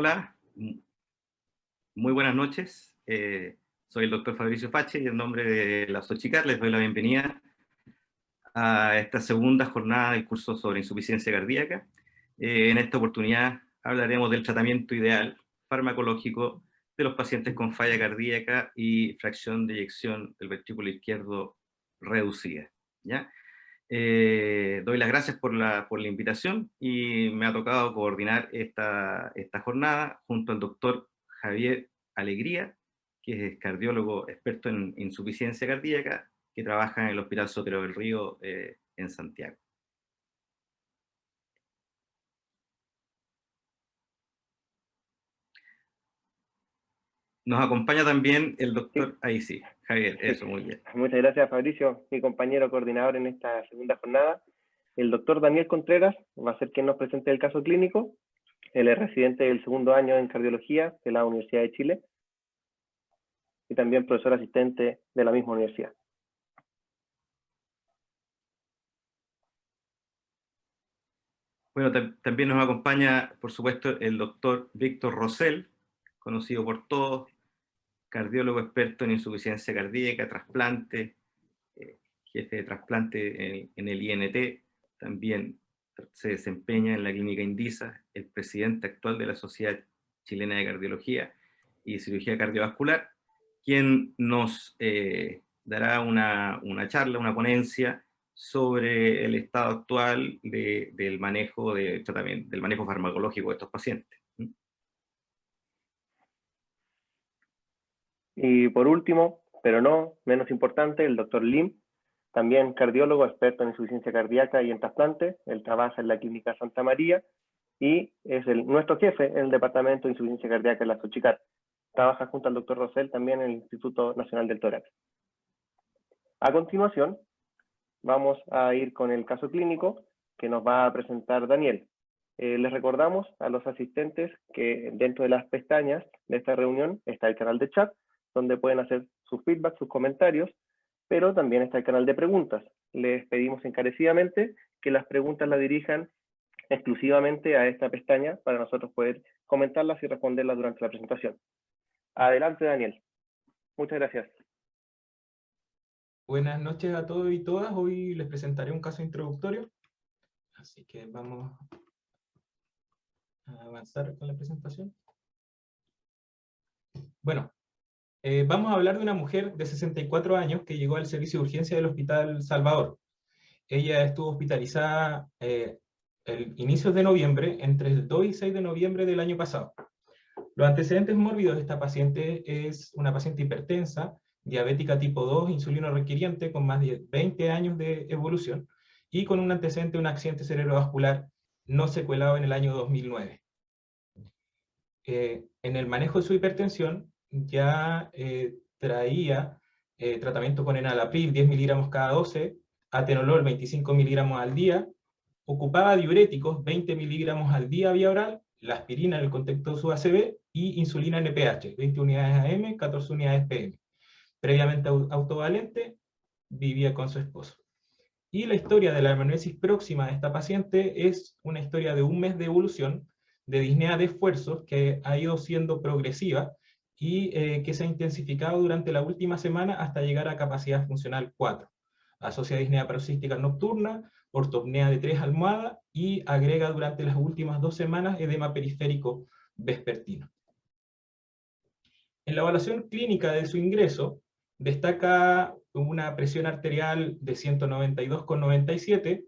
Hola, muy buenas noches. Soy el doctor Fabricio Fache y en nombre de la Sochicar les doy la bienvenida a esta segunda jornada del curso sobre insuficiencia cardíaca. En esta oportunidad hablaremos del tratamiento ideal farmacológico de los pacientes con falla cardíaca y fracción de eyección del ventrículo izquierdo reducida, ¿ya? Doy las gracias por la invitación y me ha tocado coordinar esta jornada junto al doctor Javier Alegría, que es cardiólogo experto en insuficiencia cardíaca, que trabaja en el Hospital Sotero del Río en Santiago. Nos acompaña también el doctor, ahí sí, Javier, eso, muy bien. Muchas gracias, Fabricio, mi compañero coordinador en esta segunda jornada. El doctor Daniel Contreras va a ser quien nos presente el caso clínico. Él es residente del segundo año en cardiología de la Universidad de Chile y también profesor asistente de la misma universidad. Bueno, también nos acompaña, por supuesto, el doctor Víctor Rosell, conocido por todos, cardiólogo experto en insuficiencia cardíaca, trasplante, jefe de trasplante en el INT, también se desempeña en la clínica Indisa, el presidente actual de la Sociedad Chilena de Cardiología y Cirugía Cardiovascular, quien nos dará una charla, una ponencia sobre el estado actual del manejo de tratamiento, del manejo farmacológico de estos pacientes. Y por último, pero no menos importante, el doctor Lim, también cardiólogo, experto en insuficiencia cardíaca y en trasplante. Él trabaja en la Clínica Santa María y es nuestro jefe en el Departamento de Insuficiencia Cardíaca en la Sochicar. Trabaja junto al doctor Rosell también en el Instituto Nacional del Tórax. A continuación, vamos a ir con el caso clínico que nos va a presentar Daniel. Les recordamos a los asistentes que dentro de las pestañas de esta reunión está el canal de chat, donde pueden hacer sus feedback, sus comentarios, pero también está el canal de preguntas. Les pedimos encarecidamente que las preguntas las dirijan exclusivamente a esta pestaña para nosotros poder comentarlas y responderlas durante la presentación. Adelante, Daniel. Muchas gracias. Buenas noches a todos y todas. Hoy les presentaré un caso introductorio. Así que vamos a avanzar con la presentación. Bueno, vamos a hablar de una mujer de 64 años que llegó al servicio de urgencia del Hospital Salvador. Ella estuvo hospitalizada el inicios de noviembre, entre el 2 y 6 de noviembre del año pasado. Los antecedentes mórbidos de esta paciente es una paciente hipertensa, diabética tipo 2, insulino requiriente, con más de 20 años de evolución, y con un antecedente de un accidente cerebrovascular no secuelado en el año 2009. En el manejo de su hipertensión ya traía tratamiento con enalapril 10 miligramos cada 12, atenolol 25 miligramos al día, ocupaba diuréticos 20 miligramos al día vía oral, la aspirina en el contexto de su ACV y insulina NPH, 20 unidades AM, 14 unidades PM. Previamente autovalente, vivía con su esposo. Y la historia de la hermanoesis próxima de esta paciente es una historia de un mes de evolución de disnea de esfuerzos que ha ido siendo progresiva y que se ha intensificado durante la última semana hasta llegar a capacidad funcional 4. Asocia disnea paroxística nocturna, ortopnea de 3 almohadas y agrega durante las últimas 2 semanas edema periférico vespertino. En la evaluación clínica de su ingreso, destaca una presión arterial de 192,97,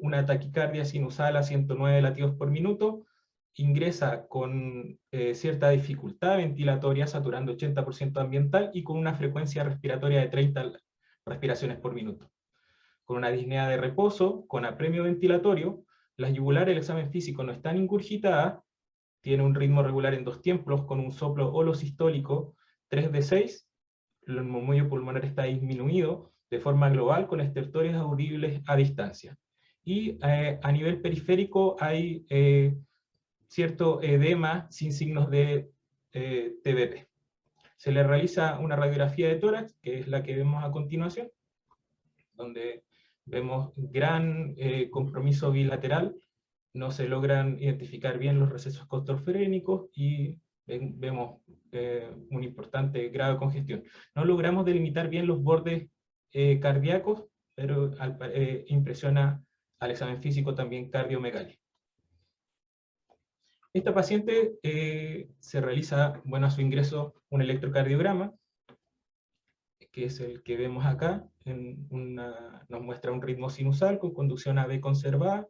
una taquicardia sinusal a 109 latidos por minuto, ingresa con cierta dificultad ventilatoria, saturando 80% ambiental, y con una frecuencia respiratoria de 30 respiraciones por minuto. Con una disnea de reposo, con apremio ventilatorio, las yugulares del examen físico no están ingurgitadas, tiene un ritmo regular en 2 tiempos, con un soplo holosistólico 3 de 6, el murmullo pulmonar está disminuido de forma global, con estertores audibles a distancia. Y a nivel periférico hay cierto edema sin signos de TBP. Se le realiza una radiografía de tórax, que es la que vemos a continuación, donde vemos gran compromiso bilateral no se logran identificar bien los recesos costofrénicos y vemos un importante grado de congestión. No logramos delimitar bien los bordes cardíacos, pero impresiona al examen físico también cardiomegalia. Esta paciente se realiza, bueno, a su ingreso un electrocardiograma, que es el que vemos acá, nos muestra un ritmo sinusal con conducción AB conservada,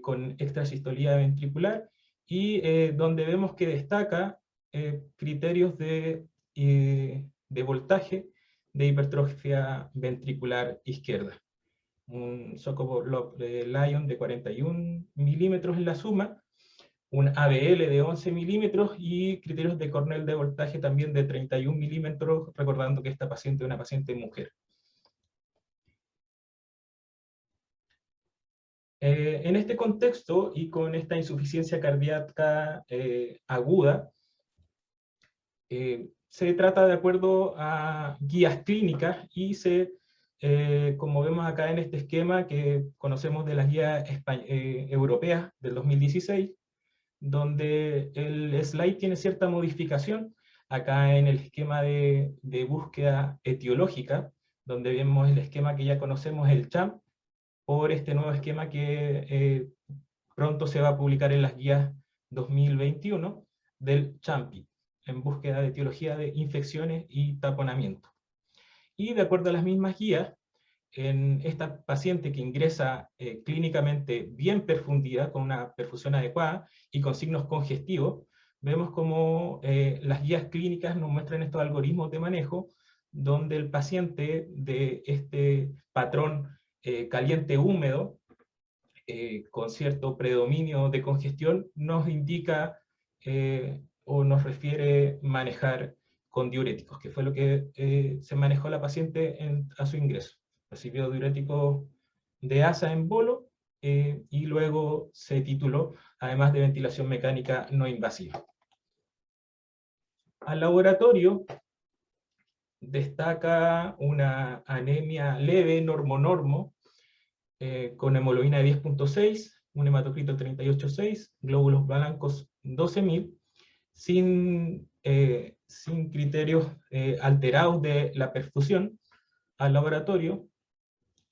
con extrasistolía ventricular, y donde vemos que destaca criterios de voltaje de hipertrofia ventricular izquierda. Un Sokov Lion de 41 milímetros en la suma, un ABL de 11 milímetros y criterios de Cornell de voltaje también de 31 milímetros, recordando que esta paciente es una paciente mujer. En este contexto y con esta insuficiencia cardíaca aguda, se trata de acuerdo a guías clínicas y como vemos acá en este esquema que conocemos de las guías europeas del 2016, donde el slide tiene cierta modificación, acá en el esquema de búsqueda etiológica, donde vemos el esquema que ya conocemos, el CHAMP, por este nuevo esquema que pronto se va a publicar en las guías 2021 del CHAMPI, en búsqueda de etiología de infecciones y taponamiento. Y de acuerdo a las mismas guías, en esta paciente que ingresa clínicamente bien perfundida, con una perfusión adecuada y con signos congestivos, vemos como las guías clínicas nos muestran estos algoritmos de manejo, donde el paciente de este patrón caliente-húmedo, con cierto predominio de congestión, nos indica o nos refiere manejar con diuréticos, que fue lo que se manejó la paciente a su ingreso. Recibió diurético de asa en bolo y luego se tituló, además de ventilación mecánica no invasiva. Al laboratorio destaca una anemia leve, normo-normo, con hemoglobina de 10.6, un hematocrito 38.6, glóbulos blancos 12.000, sin criterios alterados de la perfusión. Al laboratorio,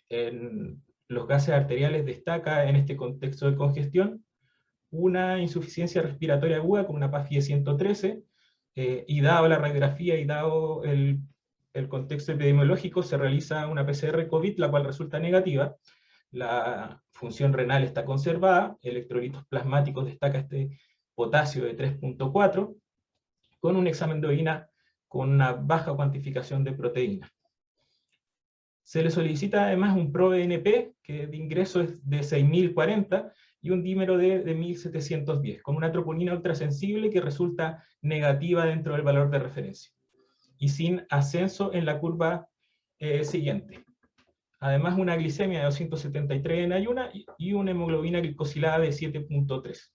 en los gases arteriales destaca en este contexto de congestión una insuficiencia respiratoria aguda con una PAFI de 113, y dado la radiografía y dado el contexto epidemiológico, se realiza una PCR COVID, la cual resulta negativa. La función renal está conservada, electrolitos plasmáticos destaca este potasio de 3.4, con un examen de orina con una baja cuantificación de proteína. Se le solicita además un ProBNP, que de ingreso es de 6040, y un dímero de 1710, con una troponina ultrasensible que resulta negativa dentro del valor de referencia, y sin ascenso en la curva siguiente. Además, una glicemia de 273 en ayuna y una hemoglobina glicosilada de 7.3.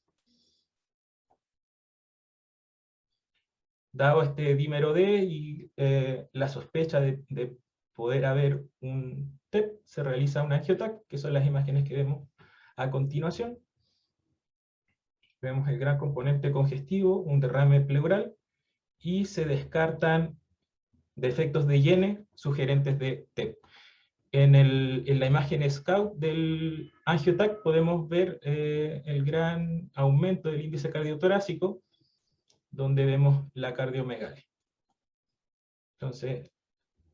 Dado este dímero D y la sospecha de poder haber un TEP, se realiza un angiotac, que son las imágenes que vemos a continuación. Vemos el gran componente congestivo, un derrame pleural, y se descartan defectos de Yene sugerentes de TEP. En la imagen SCOUT del angiotac podemos ver el gran aumento del índice cardiotorácico, donde vemos la cardiomegalia. Entonces,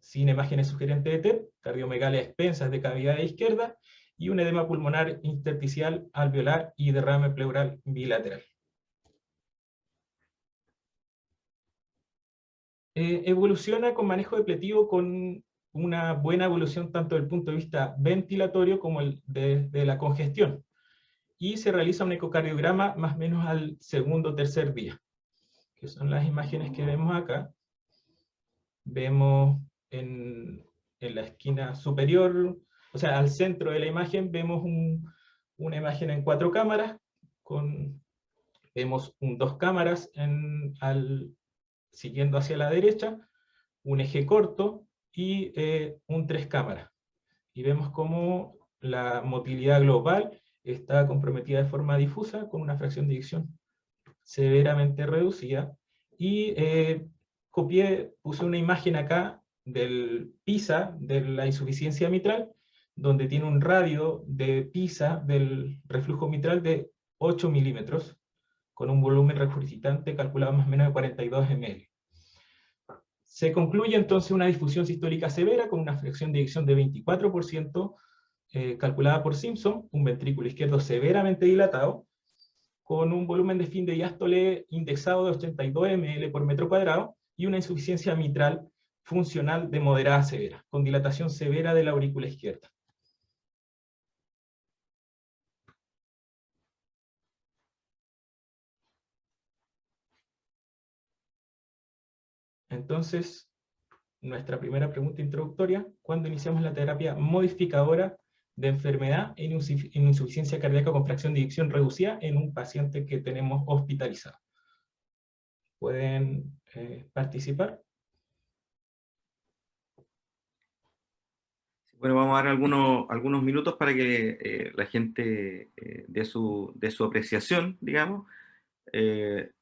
sin imágenes sugerentes de TEP, cardiomegalia a expensas de cavidad izquierda, y un edema pulmonar intersticial alveolar y derrame pleural bilateral. Evoluciona con manejo depletivo con una buena evolución tanto desde el punto de vista ventilatorio como de la congestión. Y se realiza un ecocardiograma más o menos al segundo o tercer día, que son las imágenes que vemos acá. Vemos en la esquina superior, o sea, al centro de la imagen, vemos una imagen en 4 cámaras, vemos 2 cámaras siguiendo hacia la derecha, un eje corto y un 3 cámaras. Y vemos cómo la motilidad global está comprometida de forma difusa, con una fracción de eyección severamente reducida, y puse una imagen acá del PISA, de la insuficiencia mitral, donde tiene un radio de PISA del reflujo mitral de 8 milímetros, con un volumen regurgitante calculado más o menos de 42 ml. Se concluye entonces una disfunción sistólica severa con una fracción de eyección de 24%, calculada por Simpson, un ventrículo izquierdo severamente dilatado, con un volumen de fin de diástole indexado de 82 ml por metro cuadrado, y una insuficiencia mitral funcional de moderada a severa, con dilatación severa de la aurícula izquierda. Entonces, nuestra primera pregunta introductoria: ¿cuándo iniciamos la terapia modificadora de enfermedad en insuficiencia cardíaca con fracción de eyección reducida en un paciente que tenemos hospitalizado? ¿Pueden participar? Bueno, vamos a dar algunos minutos para que la gente dé su apreciación, digamos.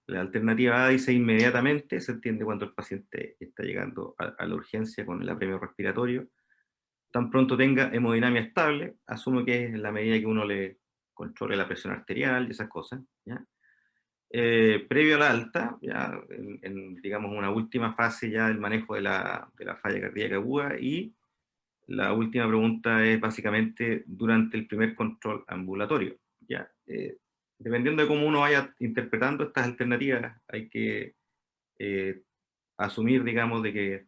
La alternativa A dice inmediatamente, se entiende cuando el paciente está llegando a la urgencia con el apremio respiratorio. Tan pronto tenga hemodinamia estable, asumo que es en la medida que uno le controle la presión arterial y esas cosas, ¿ya? Previo a la alta, ya digamos una última fase ya del manejo de la falla cardíaca aguda, y la última pregunta es básicamente durante el primer control ambulatorio, ¿ya? Dependiendo de cómo uno vaya interpretando estas alternativas, hay que asumir, digamos, de que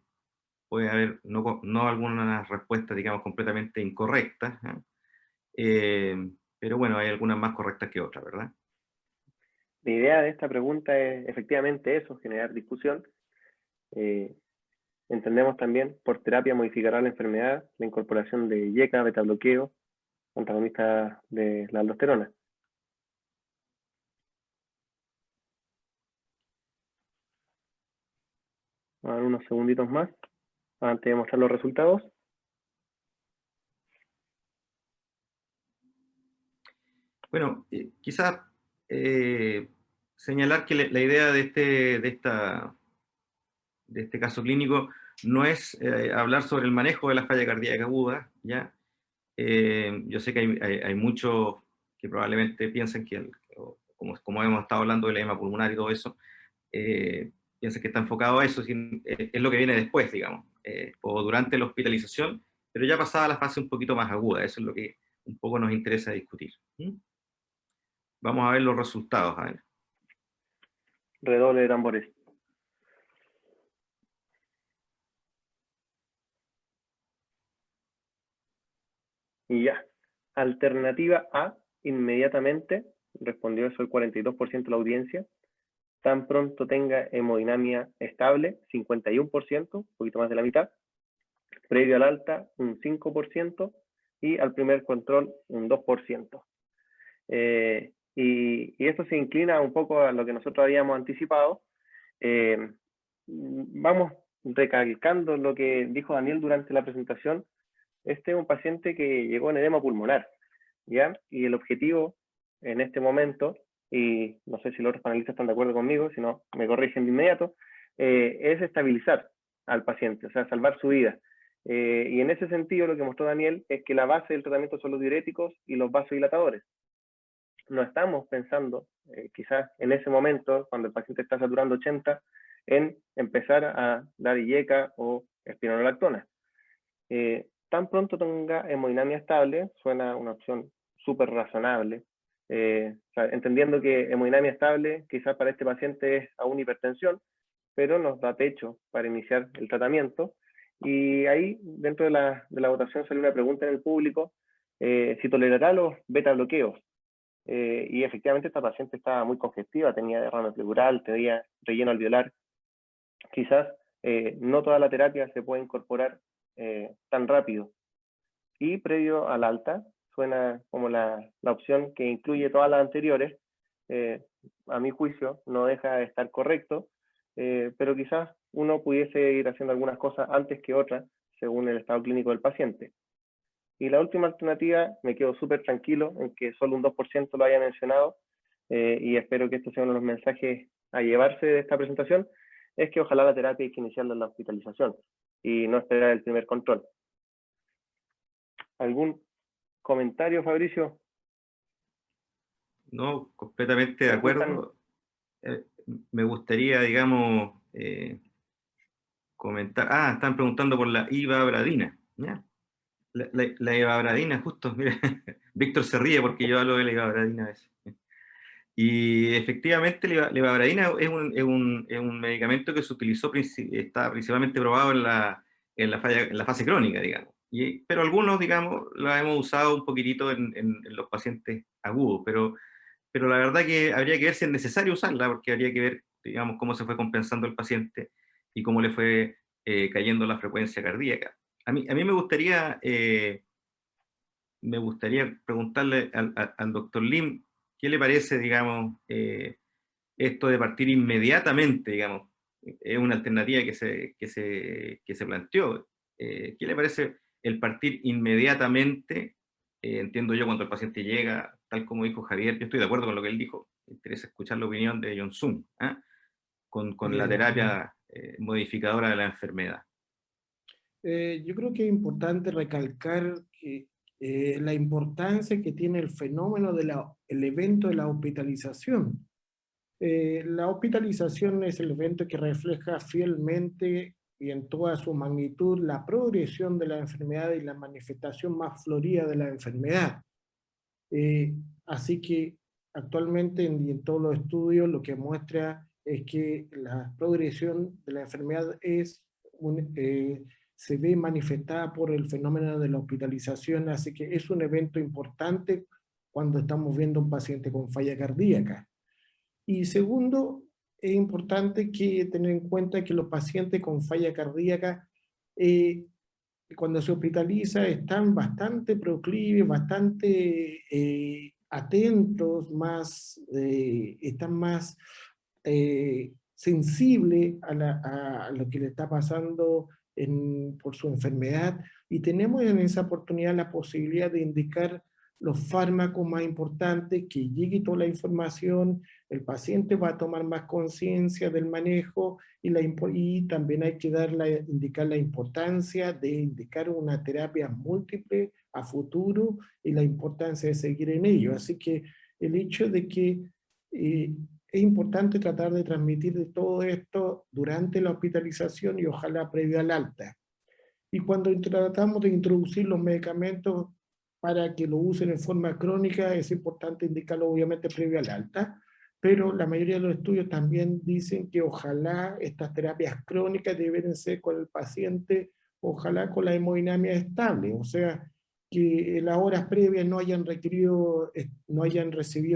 puede haber no algunas respuestas, digamos, completamente incorrectas, ¿eh? Pero bueno, hay algunas más correctas que otras, ¿verdad? La idea de esta pregunta es efectivamente eso, generar discusión. Entendemos también por terapia modificará la enfermedad la incorporación de IECA, beta bloqueo, antagonista de la aldosterona. Vamos a dar unos segunditos más antes de mostrar los resultados. Bueno, quizás señalar que la idea de este caso clínico no es hablar sobre el manejo de la falla cardíaca aguda, ¿ya? Yo sé que hay muchos que probablemente piensan que, como hemos estado hablando del edema pulmonar y todo eso, piensan que está enfocado a eso, es lo que viene después, digamos, o durante la hospitalización, pero ya pasada la fase un poquito más aguda. Eso es lo que un poco nos interesa discutir. Vamos a ver los resultados. A ver. Redoble de tambores. Y ya. Alternativa A, inmediatamente, respondió eso el 42% de la audiencia. Tan pronto tenga hemodinamia estable, 51%, un poquito más de la mitad. Previo al alta, un 5%, y al primer control, un 2%. Y esto se inclina un poco a lo que nosotros habíamos anticipado. Vamos recalcando lo que dijo Daniel durante la presentación. Este es un paciente que llegó en edema pulmonar, ¿ya? Y el objetivo en este momento, y no sé si los otros panelistas están de acuerdo conmigo, si no me corrigen de inmediato, es estabilizar al paciente, o sea, salvar su vida. Y en ese sentido lo que mostró Daniel es que la base del tratamiento son los diuréticos y los vasodilatadores. No estamos pensando, quizás en ese momento, cuando el paciente está saturando 80, en empezar a dar IECA o espironolactona. Tan pronto tenga hemodinamia estable, suena una opción súper razonable, o sea, entendiendo que hemodinamia estable quizás para este paciente es aún hipertensión, pero nos da techo para iniciar el tratamiento. Y ahí, dentro de la votación, salió una pregunta en el público, si tolerará los beta bloqueos. Y efectivamente esta paciente estaba muy congestiva, tenía derrame pleural, tenía relleno alveolar. Quizás no toda la terapia se puede incorporar tan rápido. Y previo al alta, suena como la opción que incluye todas las anteriores. A mi juicio no deja de estar correcto, pero quizás uno pudiese ir haciendo algunas cosas antes que otras, según el estado clínico del paciente. Y la última alternativa, me quedo súper tranquilo en que solo un 2% lo haya mencionado, y espero que estos sean los mensajes a llevarse de esta presentación, es que ojalá la terapia hay que iniciarla en la hospitalización y no esperar el primer control. ¿Algún comentario, Fabricio? No, completamente de acuerdo. Me gustaría, digamos, comentar. Ah, están preguntando por la ivabradina. ¿Ya? La ivabradina, justo, mira, Víctor se ríe porque yo hablo de la ivabradina a veces. Y efectivamente, la ivabradina es un medicamento que se utilizó, está principalmente probado en la fase crónica, digamos. Pero algunos, digamos, lo hemos usado un poquitito en los pacientes agudos, pero la verdad que habría que ver si es necesario usarla, porque habría que ver, digamos, cómo se fue compensando el paciente y cómo le fue cayendo la frecuencia cardíaca. A mí me gustaría preguntarle al doctor Lim, ¿qué le parece, digamos, esto de partir inmediatamente, digamos? Es una alternativa que se planteó. ¿Qué le parece el partir inmediatamente? Entiendo yo cuando el paciente llega, tal como dijo Javier, yo estoy de acuerdo con lo que él dijo, me interesa escuchar la opinión de John Sung, ¿eh? Con la terapia modificadora de la enfermedad. Yo creo que es importante recalcar que la importancia que tiene el fenómeno el evento de la hospitalización. La hospitalización es el evento que refleja fielmente y en toda su magnitud la progresión de la enfermedad y la manifestación más florida de la enfermedad. Así que actualmente en todos los estudios lo que muestra es que la progresión de la enfermedad se ve manifestada por el fenómeno de la hospitalización, así que es un evento importante cuando estamos viendo un paciente con falla cardíaca. Y segundo, es importante tener en cuenta que los pacientes con falla cardíaca, cuando se hospitaliza, están bastante proclives, bastante atentos, están más sensibles a lo que le está pasando por su enfermedad, y tenemos en esa oportunidad la posibilidad de indicar los fármacos más importantes, que llegue toda la información, el paciente va a tomar más conciencia del manejo y también hay que indicar la importancia de indicar una terapia múltiple a futuro y la importancia de seguir en ello. Así que el hecho de que es importante tratar de transmitir de todo esto durante la hospitalización y ojalá previo al alta. Y cuando tratamos de introducir los medicamentos para que lo usen en forma crónica, es importante indicarlo obviamente previo al alta, pero la mayoría de los estudios también dicen que ojalá estas terapias crónicas deben ser con el paciente, ojalá con la hemodinamia estable, o sea, que las horas previas no hayan recibido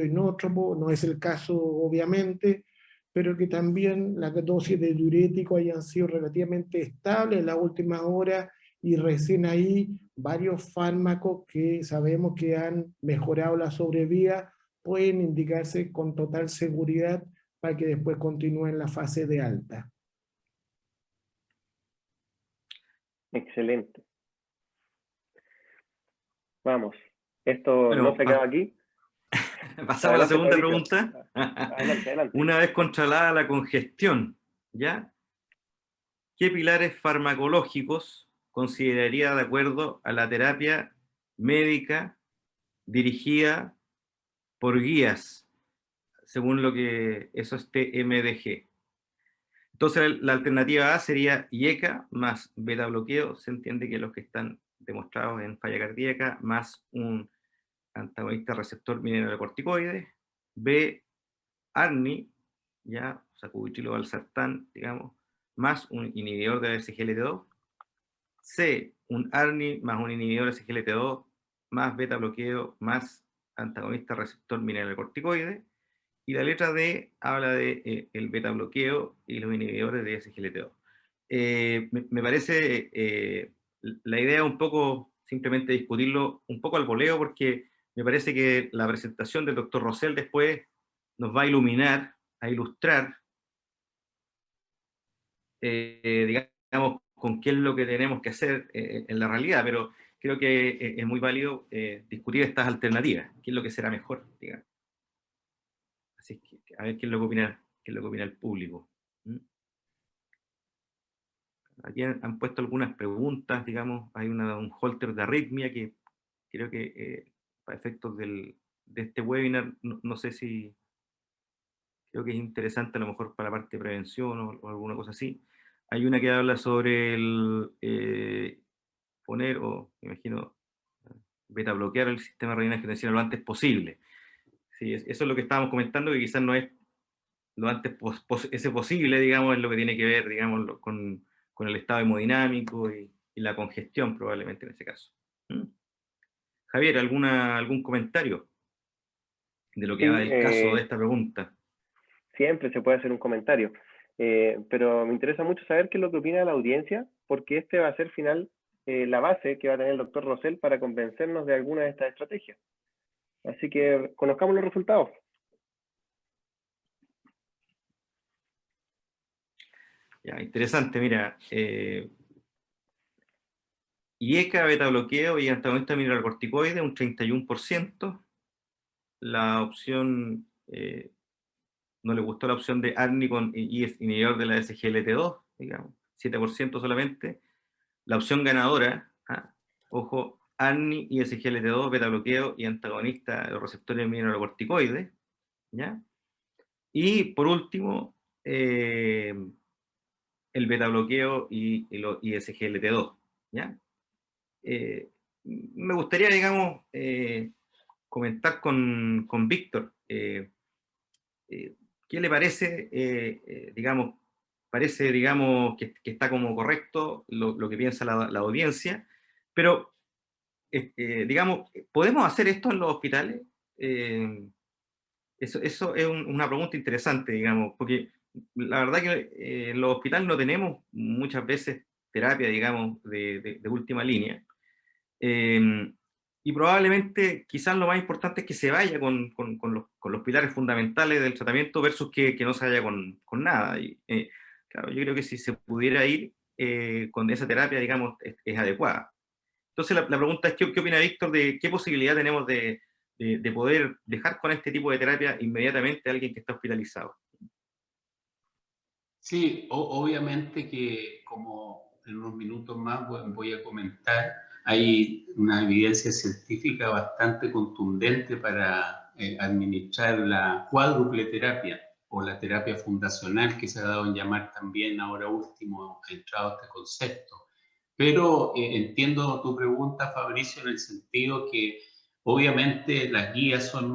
inótropo, no es el caso obviamente, pero que también las dosis de diurético hayan sido relativamente estables en las últimas horas, y recién ahí varios fármacos que sabemos que han mejorado la sobrevida pueden indicarse con total seguridad para que después continúen la fase de alta. Excelente. Vamos, esto Bueno, no se acaba aquí. pasamos a la segunda Fabricio. pregunta. Adelante. Una vez controlada la congestión, ¿ya? ¿Qué pilares farmacológicos consideraría de acuerdo a la terapia médica dirigida por guías, según lo que eso es TMDG? Entonces, la alternativa A sería IECA más beta bloqueo. Se entiende que los que están demostrados en falla cardíaca, más un antagonista receptor mineralocorticoide. B, ARNI, ya, sacubitrilo/valsartán, digamos, más un inhibidor de SGLT2. C, un ARNI más un inhibidor de SGLT2, más beta bloqueo, más antagonista receptor mineralocorticoide. Y la letra D habla de el beta bloqueo y los inhibidores de SGLT2. Me parece la idea un poco simplemente discutirlo un poco al voleo, porque me parece que la presentación del doctor Rosell después nos va a iluminar, a ilustrar, digamos, con qué es lo que tenemos que hacer en la realidad, pero creo que es muy válido discutir estas alternativas, qué es lo que será mejor, digamos. Así que a ver qué es lo que opina el público. ¿Mm? Aquí han puesto algunas preguntas, digamos, hay un holter de arritmia que creo que para efectos de este webinar, no sé si, creo que es interesante a lo mejor para la parte de prevención o alguna cosa así. Hay una que habla sobre el poner, o me imagino, beta bloquear el sistema renina angiotensina lo antes posible. Sí, eso es lo que estábamos comentando, que quizás no es lo antes ese posible, digamos, es lo que tiene que ver, digamos, con el estado hemodinámico y la congestión, probablemente en ese caso. ¿Mm? Javier, ¿algún comentario de lo que va Sí, del caso de esta pregunta? siempre se puede hacer un comentario, pero me interesa mucho saber qué es lo que opina la audiencia, porque este va a ser final la base que va a tener el doctor Rosell para convencernos de alguna de estas estrategias. Así que conozcamos los resultados. Ya, interesante, mira. IECA, beta bloqueo y antagonista mineralocorticoide, un 31%. La opción, no le gustó la opción de ARNI con inhibidor de la SGLT2, digamos, 7% solamente. La opción ganadora, ojo, ARNI y SGLT2, beta bloqueo y antagonista de los receptores mineralocorticoides, ¿ya? Y por último, el beta bloqueo y SGLT2, ¿ya? Me gustaría, digamos, comentar con Víctor, ¿qué le parece, digamos, parece, digamos, que está como correcto lo que piensa la audiencia, pero, digamos, ¿podemos hacer esto en los hospitales? Eso es una pregunta interesante, digamos, porque la verdad que en los hospitales no tenemos muchas veces terapia, digamos, de última línea. Y probablemente quizás lo más importante es que se vaya con los pilares fundamentales del tratamiento versus que no se vaya con nada. Y, claro, yo creo que si se pudiera ir con esa terapia, digamos, es adecuada. Entonces la pregunta es, ¿qué opina Víctor de qué posibilidad tenemos de poder dejar con este tipo de terapia inmediatamente a alguien que está hospitalizado? Sí, obviamente que como en unos minutos más voy a comentar, hay una evidencia científica bastante contundente para administrar la cuádruple terapia o la terapia fundacional, que se ha dado en llamar también ahora último, ha entrado este concepto. Pero entiendo tu pregunta, Fabricio, en el sentido que obviamente las guías son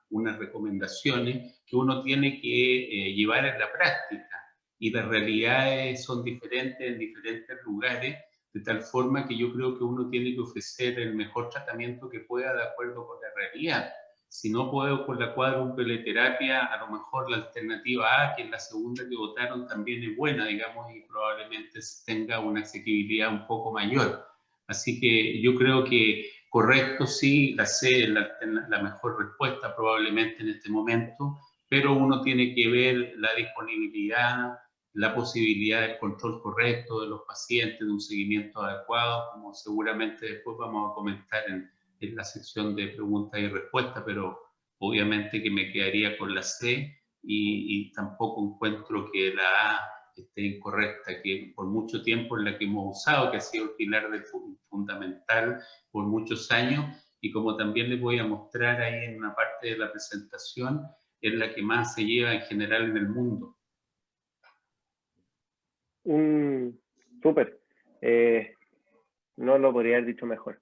unas recomendaciones que uno tiene que llevar en la práctica, y las realidades son diferentes en diferentes lugares, de tal forma que yo creo que uno tiene que ofrecer el mejor tratamiento que pueda de acuerdo con la realidad. Si no puedo con la cuádruple terapia, a lo mejor la alternativa A, que es la segunda que votaron, también es buena, digamos, y probablemente tenga una asequibilidad un poco mayor. Así que yo creo que correcto, sí, la C es la mejor respuesta probablemente en este momento, pero uno tiene que ver la disponibilidad, la posibilidad del control correcto de los pacientes, de un seguimiento adecuado, como seguramente después vamos a comentar en la sección de preguntas y respuestas, pero obviamente que me quedaría con la C y tampoco encuentro que la A esté incorrecta, que por mucho tiempo es la que hemos usado, que ha sido el pilar fundamental por muchos años, y como también les voy a mostrar ahí en una parte de la presentación, es la que más se lleva en general en el mundo. Súper. No lo podría haber dicho mejor.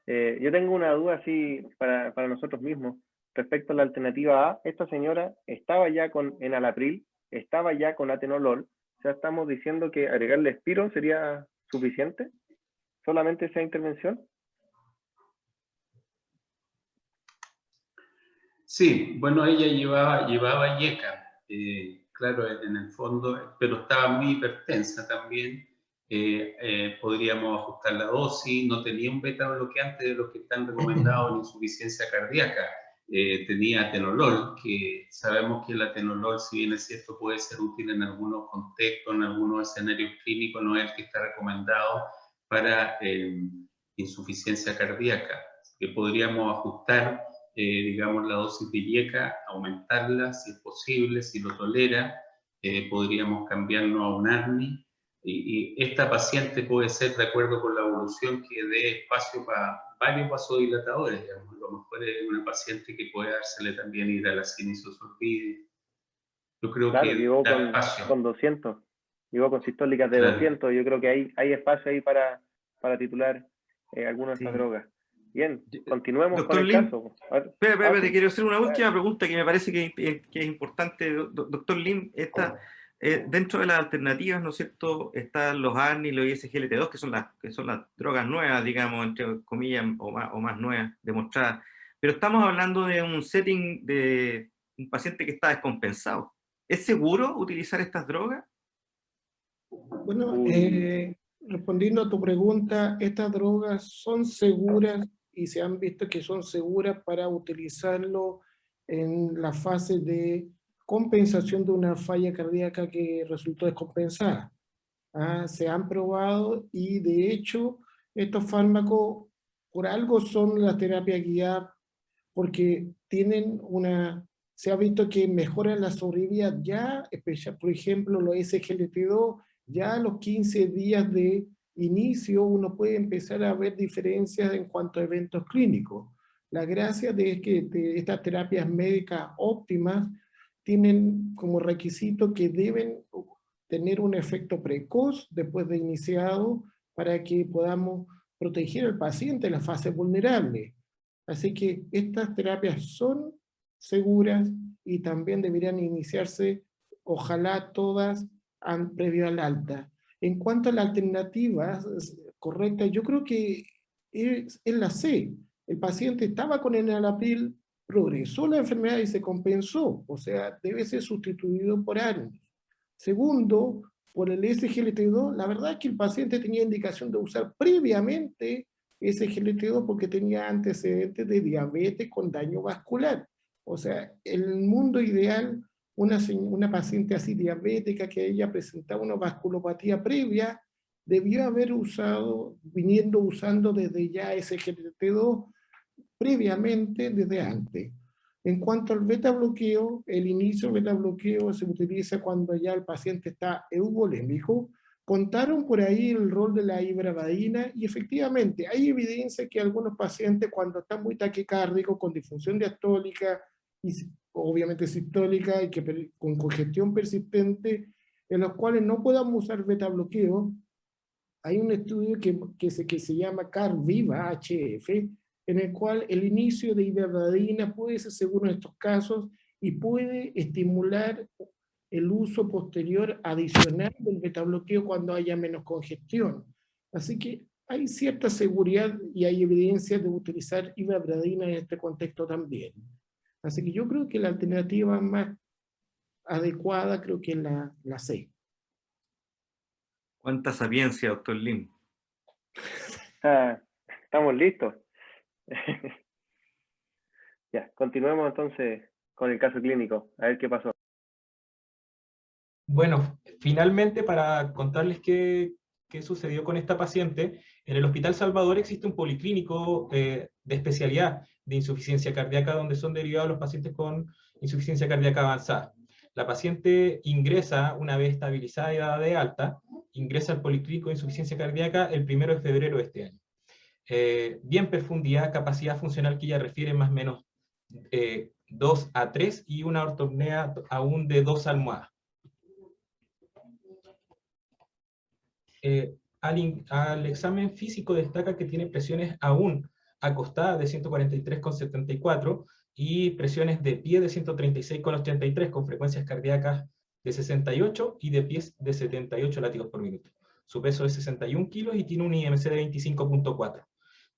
Yo tengo una duda así para nosotros mismos. Respecto a la alternativa A, esta señora estaba ya con enalapril, estaba ya con atenolol. O sea, estamos diciendo que agregarle Espiro sería suficiente. ¿Solamente esa intervención? Sí, bueno, ella llevaba IECA, claro, en el fondo, pero estaba muy hipertensa también. Podríamos ajustar la dosis, no tenía un beta bloqueante de los que están recomendados en insuficiencia cardíaca. Tenía atenolol, que sabemos que el atenolol, si bien es cierto, puede ser útil en algunos contextos, en algunos escenarios clínicos, no es el que está recomendado para insuficiencia cardíaca, que podríamos ajustar, digamos, la dosis de IECA, aumentarla si es posible, si lo tolera, podríamos cambiarnos a un ARNI, y esta paciente puede ser, de acuerdo con la evolución, que dé espacio para varios vasodilatadores, digamos. A lo mejor es una paciente que puede dársele también hidralazina isosorbide. Yo creo Claro, que llegó da espacio. con 200, llegó con sistólicas de Claro. 200, yo creo que hay espacio ahí para titular algunas de estas drogas. Bien, continuemos con Doctor el Lim, caso. espera, te Sí. quiero hacer una última pregunta que me parece que es importante, doctor Lim. Dentro de las alternativas, ¿no es cierto?, están los ARNI y los ISGLT2, que son las drogas nuevas, digamos, entre comillas, o más nuevas, demostradas. Pero estamos hablando de un setting de un paciente que está descompensado. ¿Es seguro utilizar estas drogas? Bueno, respondiendo a tu pregunta, estas drogas son seguras y se han visto que son seguras para utilizarlo en la fase de compensación de una falla cardíaca que resultó descompensada. Se han probado y de hecho estos fármacos por algo son la terapia guiada, porque tienen se ha visto que mejoran la sobrevida ya, por ejemplo los SGLT2, ya a los 15 días de inicio uno puede empezar a ver diferencias en cuanto a eventos clínicos. La gracia de que estas terapias médicas óptimas tienen como requisito que deben tener un efecto precoz después de iniciado para que podamos proteger al paciente en la fase vulnerable. Así que estas terapias son seguras y también deberían iniciarse, ojalá todas, previo al alta. En cuanto a la alternativa correcta, yo creo que es la C. El paciente estaba con enalapril, progresó la enfermedad y se compensó, o sea, debe ser sustituido por ARNI. Segundo, por el SGLT2, la verdad es que el paciente tenía indicación de usar previamente SGLT2 porque tenía antecedentes de diabetes con daño vascular. O sea, en el mundo ideal, una paciente así diabética que ella presentaba una vasculopatía previa, debió haber viniendo usando desde ya SGLT2 previamente, desde antes. En cuanto al beta bloqueo, el inicio del beta bloqueo se utiliza cuando ya el paciente está euvolémico. Contaron por ahí el rol de la ibravadina y efectivamente hay evidencia que algunos pacientes cuando están muy taquicárdicos, con disfunción diastólica y obviamente sistólica y con congestión persistente, en los cuales no podamos usar beta bloqueo, hay un estudio que se llama CAR-VIVA, HF, en el cual el inicio de ibradina puede ser seguro en estos casos y puede estimular el uso posterior adicional del betabloqueo cuando haya menos congestión. Así que hay cierta seguridad y hay evidencia de utilizar ibradina en este contexto también. Así que yo creo que la alternativa más adecuada creo que es la C. ¿Cuánta sapiencia, doctor Lim? Estamos listos. Ya, continuemos entonces con el caso clínico, a ver qué pasó. Bueno, finalmente para contarles qué sucedió con esta paciente, en el Hospital Salvador existe un policlínico de especialidad de insuficiencia cardíaca donde son derivados los pacientes con insuficiencia cardíaca avanzada. La paciente ingresa, una vez estabilizada y dada de alta, ingresa al policlínico de insuficiencia cardíaca el 1 de febrero de este año. Bien perfundidad, capacidad funcional que ella refiere más o menos 2 a 3 y una ortopnea aún de 2 almohadas. Al examen físico destaca que tiene presiones aún acostadas de 143,74 y presiones de pie de 136,83 con frecuencias cardíacas de 68 y de pies de 78 latidos por minuto. Su peso es 61 kilos y tiene un IMC de 25,4.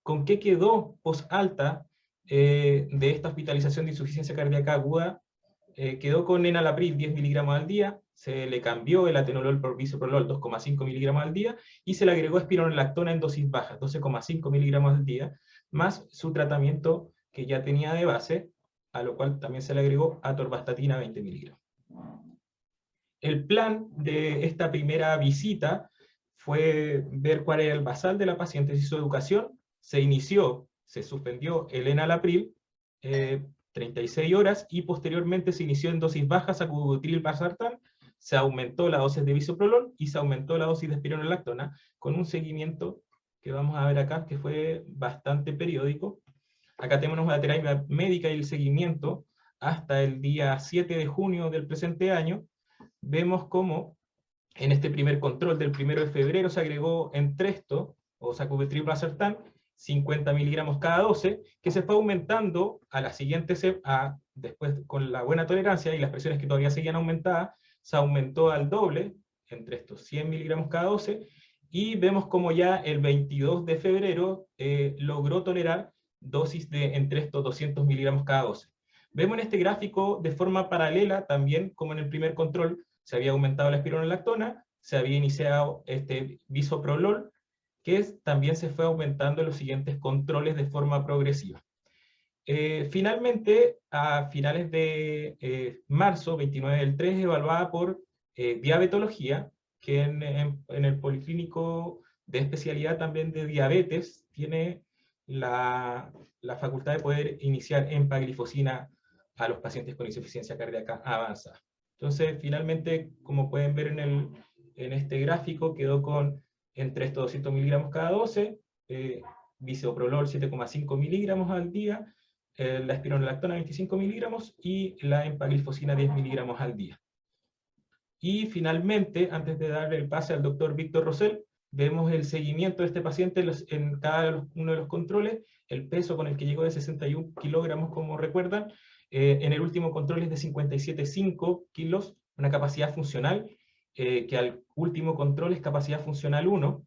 ¿Con qué quedó post-alta de esta hospitalización de insuficiencia cardíaca aguda? Quedó con enalapril 10 miligramos al día, se le cambió el atenolol por bisoprolol 2,5 miligramos al día y se le agregó espironolactona en dosis bajas, 12,5 miligramos al día, más su tratamiento que ya tenía de base, a lo cual también se le agregó atorvastatina 20 miligramos. El plan de esta primera visita fue ver cuál era el basal de la paciente, si su educación, se suspendió el enalapril 36 horas, y posteriormente se inició en dosis bajas sacubitril/valsartán, se aumentó la dosis de bisoprolol y se aumentó la dosis de espironolactona, con un seguimiento que vamos a ver acá, que fue bastante periódico. Acá tenemos la terapia médica y el seguimiento hasta el día 7 de junio del presente año. Vemos cómo en este primer control del 1 de febrero se agregó Entresto, o sacubitril/valsartán, 50 miligramos cada 12, que se fue aumentando a la siguiente, después con la buena tolerancia y las presiones que todavía seguían aumentadas, se aumentó al doble, entre estos 100 miligramos cada 12, y vemos como ya el 22 de febrero logró tolerar dosis de entre estos 200 miligramos cada 12. Vemos en este gráfico de forma paralela también como en el primer control se había aumentado la espironolactona, se había iniciado este bisoprolol, que también se fue aumentando en los siguientes controles de forma progresiva. Finalmente, a finales de marzo, 29 del 3, evaluada por diabetología, que en el Policlínico de Especialidad también de Diabetes tiene la facultad de poder iniciar empaglifosina a los pacientes con insuficiencia cardíaca avanzada. Entonces, finalmente, como pueden ver en este gráfico, quedó con entre estos 200 miligramos cada 12, bisoprolol 7,5 miligramos al día, la espironolactona 25 miligramos y la empaglifosina 10 miligramos al día. Y finalmente, antes de darle el pase al doctor Víctor Rosell, vemos el seguimiento de este paciente en cada uno de los controles, el peso con el que llegó de 61 kilogramos, como recuerdan, en el último control es de 57,5 kilos, una capacidad funcional, que al último control es capacidad funcional 1.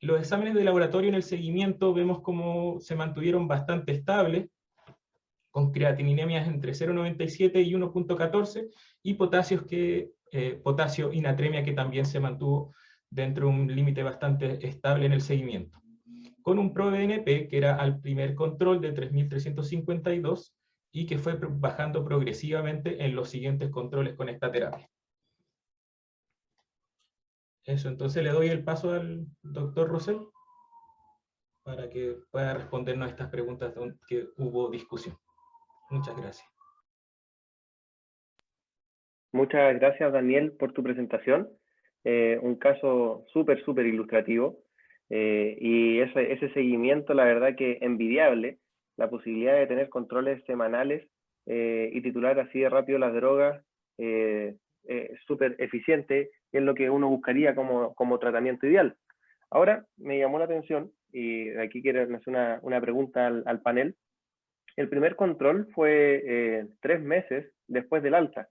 Los exámenes de laboratorio en el seguimiento vemos cómo se mantuvieron bastante estables, con creatinemias entre 0,97 y 1,14, y potasio y natremia que también se mantuvo dentro de un límite bastante estable en el seguimiento. Con un ProBNP que era al primer control de 3.352 y que fue bajando progresivamente en los siguientes controles con esta terapia. Eso, entonces le doy el paso al doctor Rosell para que pueda respondernos a estas preguntas donde hubo discusión. Muchas gracias. Muchas gracias, Daniel, por tu presentación. Un caso súper ilustrativo. Y ese seguimiento, la verdad que envidiable, la posibilidad de tener controles semanales y titular así de rápido las drogas, súper eficiente, y es lo que uno buscaría como tratamiento ideal. Ahora me llamó la atención, y aquí quiero hacer una pregunta al panel. El primer control fue 3 meses después del alta,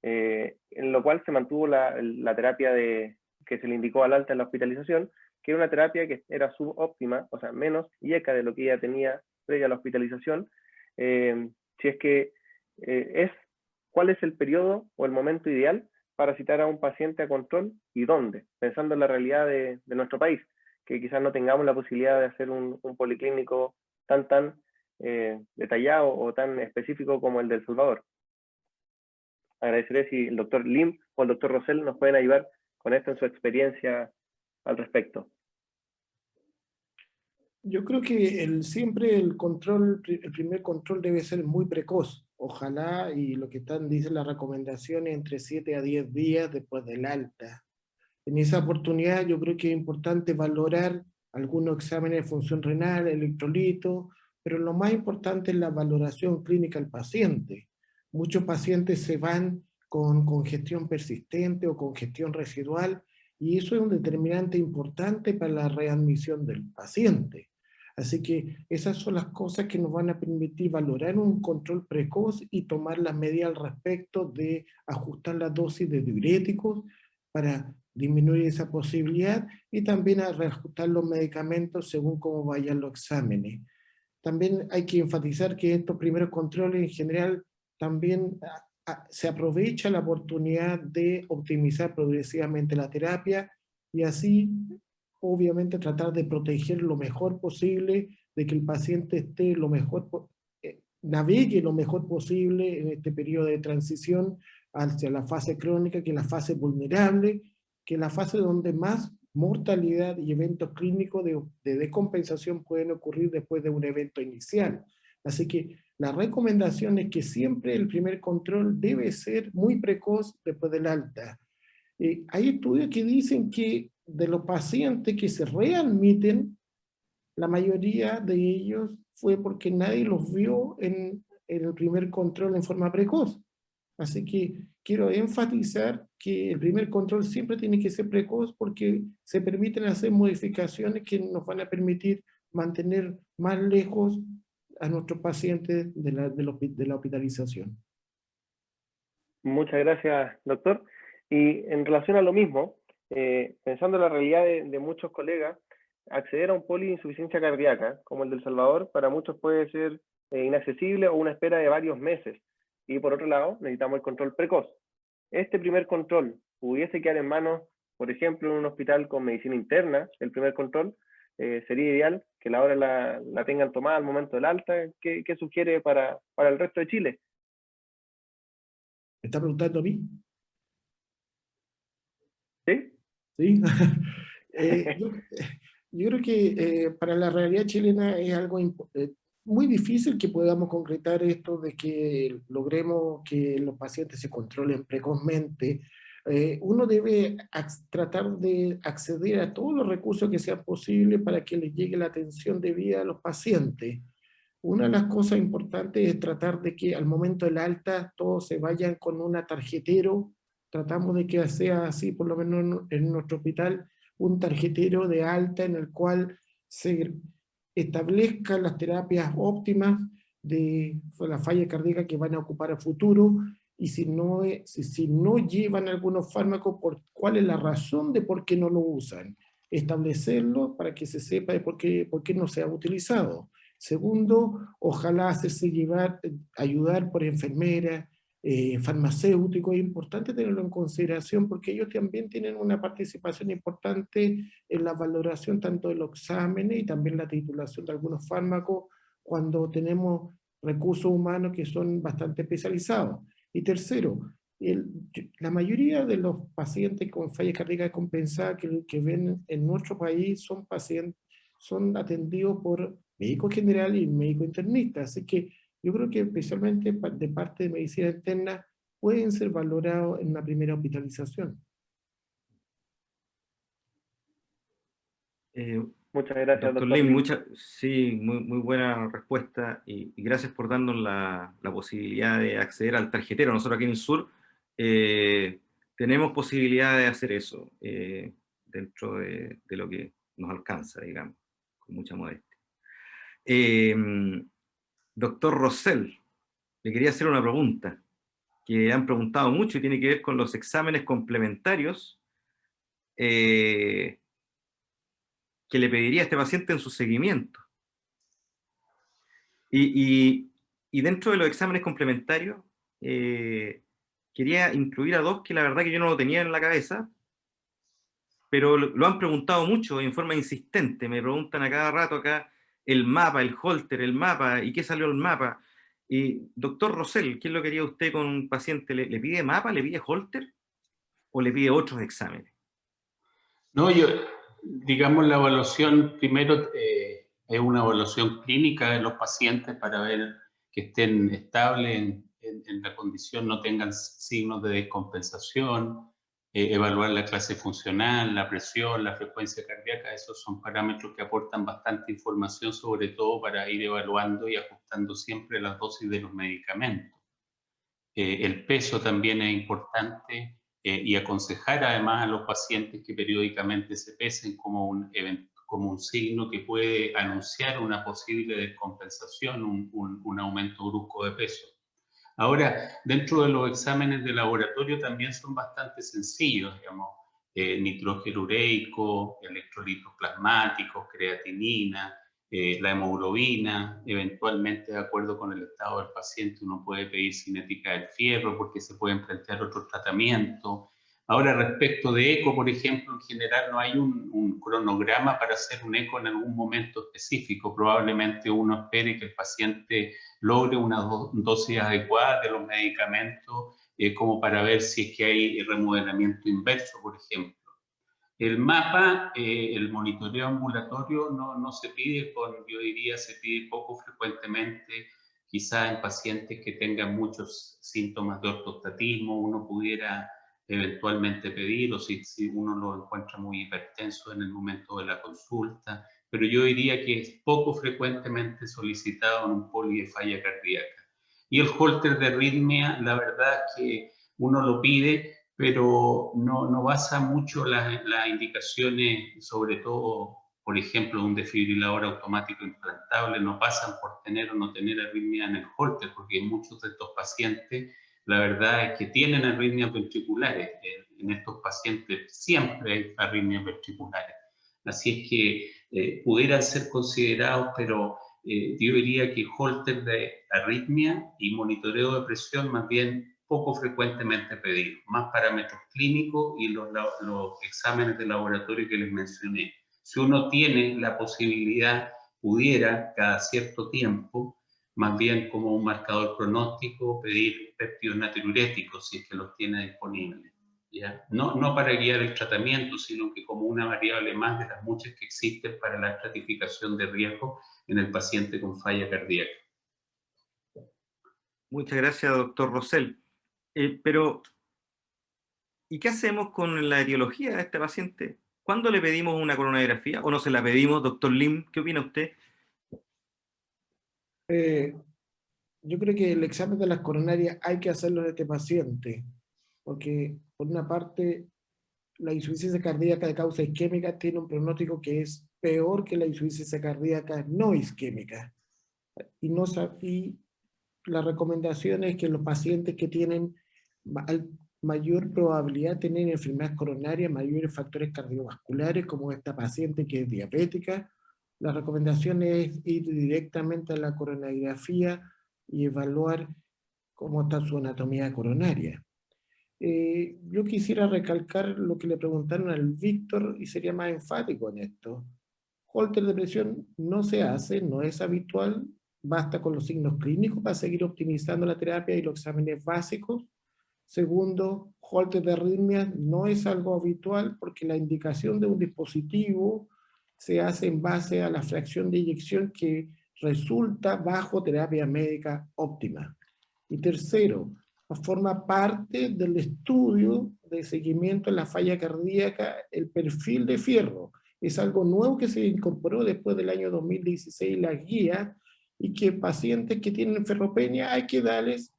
en lo cual se mantuvo la terapia que se le indicó al alta en la hospitalización, que era una terapia que era subóptima, o sea, menos IECA de lo que ella tenía previa a la hospitalización. Si es que ¿cuál es el periodo o el momento ideal para citar a un paciente a control y dónde? Pensando en la realidad de nuestro país, que quizás no tengamos la posibilidad de hacer un policlínico tan detallado o tan específico como el de El Salvador. Agradeceré si el doctor Lim o el doctor Rosell nos pueden ayudar con esto en su experiencia al respecto. Yo creo que siempre el primer control debe ser muy precoz. Ojalá, y lo que dicen las recomendaciones, entre 7 a 10 días después del alta. En esa oportunidad yo creo que es importante valorar algunos exámenes de función renal, electrolitos, pero lo más importante es la valoración clínica del paciente. Muchos pacientes se van con congestión persistente o congestión residual, y eso es un determinante importante para la readmisión del paciente. Así que esas son las cosas que nos van a permitir valorar un control precoz y tomar las medidas al respecto de ajustar la dosis de diuréticos para disminuir esa posibilidad, y también a reajustar los medicamentos según cómo vayan los exámenes. También hay que enfatizar que estos primeros controles en general también se aprovecha la oportunidad de optimizar progresivamente la terapia y así obviamente tratar de proteger lo mejor posible, de que el paciente esté navegue lo mejor posible en este periodo de transición hacia la fase crónica, que es la fase vulnerable, que es la fase donde más mortalidad y eventos clínicos de descompensación pueden ocurrir después de un evento inicial. Así que la recomendación es que siempre el primer control debe ser muy precoz después del alta. Hay estudios que dicen que de los pacientes que se readmiten, la mayoría de ellos fue porque nadie los vio en el primer control en forma precoz. Así que quiero enfatizar que el primer control siempre tiene que ser precoz porque se permiten hacer modificaciones que nos van a permitir mantener más lejos a nuestros pacientes de la hospitalización. Muchas gracias, doctor. Y en relación a lo mismo, pensando en la realidad de muchos colegas, acceder a un poli de insuficiencia cardíaca, como el del Salvador, para muchos puede ser inaccesible o una espera de varios meses. Y por otro lado, necesitamos el control precoz. Este primer control pudiese quedar en manos, por ejemplo, en un hospital con medicina interna, el primer control, sería ideal que la hora la tengan tomada al momento del alta. ¿Qué sugiere para el resto de Chile? ¿Me está preguntando a mí? ¿Sí? Sí. Yo creo que para la realidad chilena es algo muy difícil que podamos concretar esto de que logremos que los pacientes se controlen precozmente. Uno debe tratar de acceder a todos los recursos que sean posibles para que les llegue la atención debida a los pacientes. Una de las cosas importantes es tratar de que al momento del alta todos se vayan con una tarjetero. Tratamos de que sea así, por lo menos en nuestro hospital, un tarjetero de alta en el cual se establezcan las terapias óptimas de la falla cardíaca que van a ocupar a futuro, y si no llevan algunos fármacos, ¿cuál es la razón de por qué no lo usan? Establecerlo para que se sepa de por qué no se ha utilizado. Segundo, ojalá hacerse ayudar por enfermeras, farmacéuticos. Es importante tenerlo en consideración porque ellos también tienen una participación importante en la valoración tanto de los exámenes y también la titulación de algunos fármacos cuando tenemos recursos humanos que son bastante especializados. Y tercero, la mayoría de los pacientes con falla cardíaca descompensada que ven en nuestro país son atendidos por médico general y médico internista, así que yo creo que especialmente de parte de medicina interna pueden ser valorados en la primera hospitalización. Muchas gracias, Doctor Lim, sí, muy buena respuesta y gracias por darnos la posibilidad de acceder al tarjetero. Nosotros aquí en el sur tenemos posibilidad de hacer eso dentro de lo que nos alcanza, digamos, con mucha modestia. Doctor Rosell, le quería hacer una pregunta que han preguntado mucho y tiene que ver con los exámenes complementarios que le pediría a este paciente en su seguimiento. Y dentro de los exámenes complementarios, quería incluir a dos que la verdad que yo no lo tenía en la cabeza, pero lo han preguntado mucho en forma insistente. Me preguntan a cada rato acá el mapa, el Holter, el mapa, ¿y qué salió el mapa? Y doctor Rosell, ¿qué es lo que haría usted con un paciente? ¿Le pide mapa, le pide Holter o le pide otros exámenes? No, digamos, la evaluación primero es una evaluación clínica de los pacientes para ver que estén estables en la condición, no tengan signos de descompensación, evaluar la clase funcional, la presión, la frecuencia cardíaca. Esos son parámetros que aportan bastante información, sobre todo para ir evaluando y ajustando siempre las dosis de los medicamentos. El peso también es importante. Y aconsejar además a los pacientes que periódicamente se pesen como un signo que puede anunciar una posible descompensación, un aumento brusco de peso. Ahora, dentro de los exámenes de laboratorio también son bastante sencillos, digamos, nitrógeno ureico, electrolitos plasmáticos, creatinina, la hemoglobina, eventualmente de acuerdo con el estado del paciente uno puede pedir cinética del fierro porque se pueden plantear otros tratamientos. Ahora, respecto de eco, por ejemplo, en general no hay un cronograma para hacer un eco en algún momento específico. Probablemente uno espere que el paciente logre una dosis adecuada de los medicamentos como para ver si es que hay remodelamiento inverso, por ejemplo. El mapa, el monitoreo ambulatorio no se pide yo diría, se pide poco frecuentemente, quizá en pacientes que tengan muchos síntomas de ortostatismo, uno pudiera eventualmente pedir, o si uno lo encuentra muy hipertenso en el momento de la consulta, pero yo diría que es poco frecuentemente solicitado en un poli de falla cardíaca. Y el holter de arritmia, la verdad que uno lo pide, pero no basa mucho las indicaciones, sobre todo, por ejemplo, un desfibrilador automático implantable, no pasan por tener o no tener arritmia en el holter, porque muchos de estos pacientes, la verdad es que tienen arritmias ventriculares. En estos pacientes siempre hay arritmias ventriculares. Así es que pudieran ser considerados, pero yo diría que holter de arritmia y monitoreo de presión más bien poco frecuentemente pedido, más parámetros clínicos y los exámenes de laboratorio que les mencioné. Si uno tiene la posibilidad, pudiera cada cierto tiempo, más bien como un marcador pronóstico, pedir péptidos natriuréticos si es que los tiene disponibles. ¿Ya? No para guiar el tratamiento, sino que como una variable más de las muchas que existen para la estratificación de riesgo en el paciente con falla cardíaca. Muchas gracias, doctor Rosell. Pero, ¿y qué hacemos con la etiología de este paciente? ¿Cuándo le pedimos una coronariografía o no se la pedimos, doctor Lim? ¿Qué opina usted? Yo creo que el examen de las coronarias hay que hacerlo en este paciente, porque por una parte la insuficiencia cardíaca de causa isquémica tiene un pronóstico que es peor que la insuficiencia cardíaca no isquémica. Y la recomendación es que los pacientes que tienen mayor probabilidad de tener enfermedades coronarias, mayores factores cardiovasculares, como esta paciente que es diabética, la recomendación es ir directamente a la coronariografía y evaluar cómo está su anatomía coronaria. Yo quisiera recalcar lo que le preguntaron al Víctor y sería más enfático en esto. Holter de presión no se hace, no es habitual, basta con los signos clínicos para seguir optimizando la terapia y los exámenes básicos. Segundo, holter de arritmias no es algo habitual porque la indicación de un dispositivo se hace en base a la fracción de eyección que resulta bajo terapia médica óptima. Y tercero, forma parte del estudio de seguimiento en la falla cardíaca el perfil de fierro. Es algo nuevo que se incorporó después del año 2016 la guía, y que pacientes que tienen ferropenia hay que darles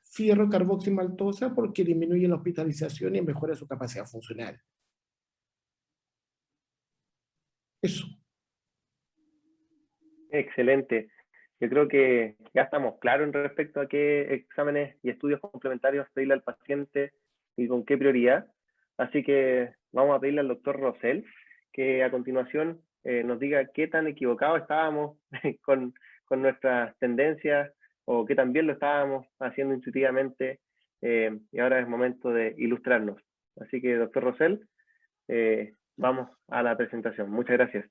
fierro carboximaltosa porque disminuye la hospitalización y mejora su capacidad funcional. Eso. Excelente. Yo creo que ya estamos claros en respecto a qué exámenes y estudios complementarios pedirle al paciente y con qué prioridad. Así que vamos a pedirle al doctor Rosell que a continuación nos diga qué tan equivocados estábamos con nuestras tendencias o qué tan bien lo estábamos haciendo intuitivamente, y ahora es momento de ilustrarnos. Así que, doctor Rosell, vamos a la presentación. Muchas gracias.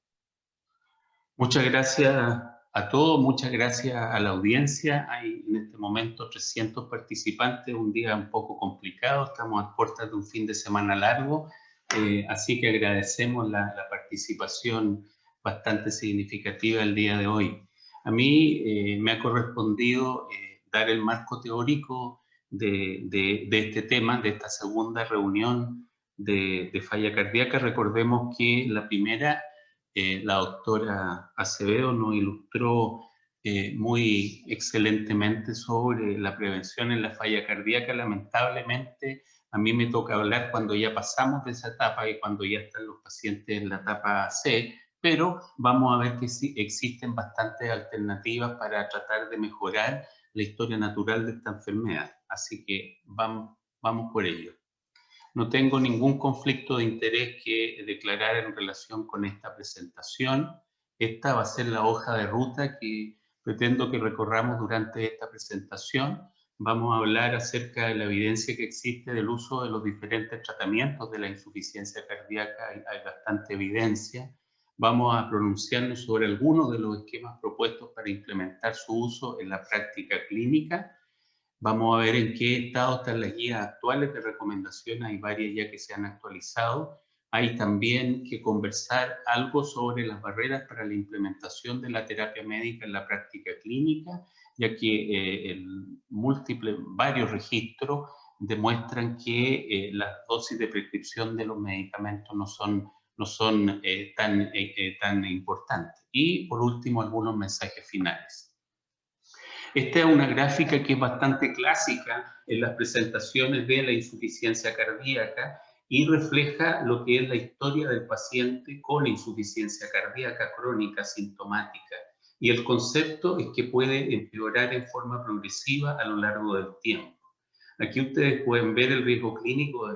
Muchas gracias a todos, muchas gracias a la audiencia. Hay en este momento 300 participantes, un día un poco complicado, estamos a puertas de un fin de semana largo, así que agradecemos la participación bastante significativa el día de hoy. A mí me ha correspondido dar el marco teórico de este tema, de esta segunda reunión de falla cardíaca. Recordemos que la primera, la doctora Acevedo nos ilustró muy excelentemente sobre la prevención en la falla cardíaca. Lamentablemente, a mí me toca hablar cuando ya pasamos de esa etapa y cuando ya están los pacientes en la etapa C, pero vamos a ver que sí, existen bastantes alternativas para tratar de mejorar la historia natural de esta enfermedad. Así que vamos por ello. No tengo ningún conflicto de interés que declarar en relación con esta presentación. Esta va a ser la hoja de ruta que pretendo que recorramos durante esta presentación. Vamos a hablar acerca de la evidencia que existe del uso de los diferentes tratamientos de la insuficiencia cardíaca. Hay bastante evidencia. Vamos a pronunciarnos sobre algunos de los esquemas propuestos para implementar su uso en la práctica clínica. Vamos a ver en qué estado están las guías actuales de recomendación. Hay varias ya que se han actualizado. Hay también que conversar algo sobre las barreras para la implementación de la terapia médica en la práctica clínica, ya que varios registros demuestran que las dosis de prescripción de los medicamentos no son tan importantes. Y por último, algunos mensajes finales. Esta es una gráfica que es bastante clásica en las presentaciones de la insuficiencia cardíaca y refleja lo que es la historia del paciente con insuficiencia cardíaca crónica sintomática. Y el concepto es que puede empeorar en forma progresiva a lo largo del tiempo. Aquí ustedes pueden ver el riesgo clínico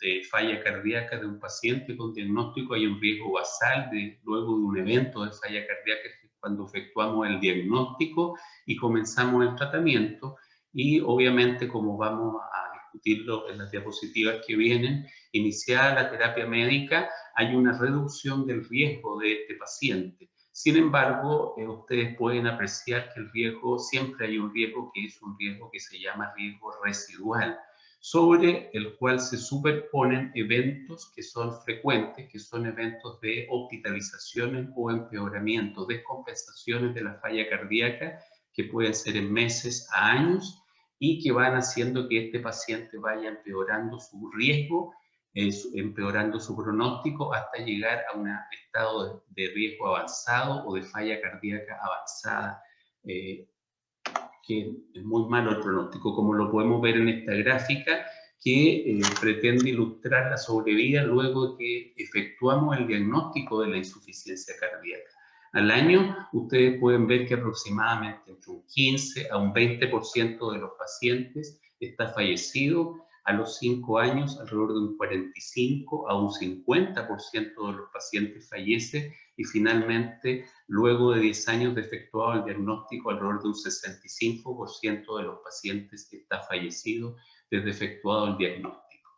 de falla cardíaca de un paciente con diagnóstico. Hay un riesgo basal luego de un evento de falla cardíaca cuando efectuamos el diagnóstico y comenzamos el tratamiento. Y obviamente, como vamos a discutirlo en las diapositivas que vienen, iniciada la terapia médica, hay una reducción del riesgo de este paciente. Sin embargo, ustedes pueden apreciar que el riesgo, siempre hay un riesgo que es un riesgo que se llama riesgo residual, sobre el cual se superponen eventos que son frecuentes, que son eventos de hospitalizaciones o empeoramientos, descompensaciones de la falla cardíaca, que pueden ser en meses a años, y que van haciendo que este paciente vaya empeorando su riesgo, empeorando su pronóstico hasta llegar a un estado de riesgo avanzado o de falla cardíaca avanzada, que es muy malo el pronóstico, como lo podemos ver en esta gráfica, que pretende ilustrar la sobrevida luego de que efectuamos el diagnóstico de la insuficiencia cardíaca. Al año, ustedes pueden ver que aproximadamente entre un 15 a un 20% de los pacientes está fallecido. A los 5 años, alrededor de un 45 a un 50% de los pacientes fallece, y finalmente, luego de 10 años de efectuado el diagnóstico, alrededor de un 65% de los pacientes está fallecido desde efectuado el diagnóstico.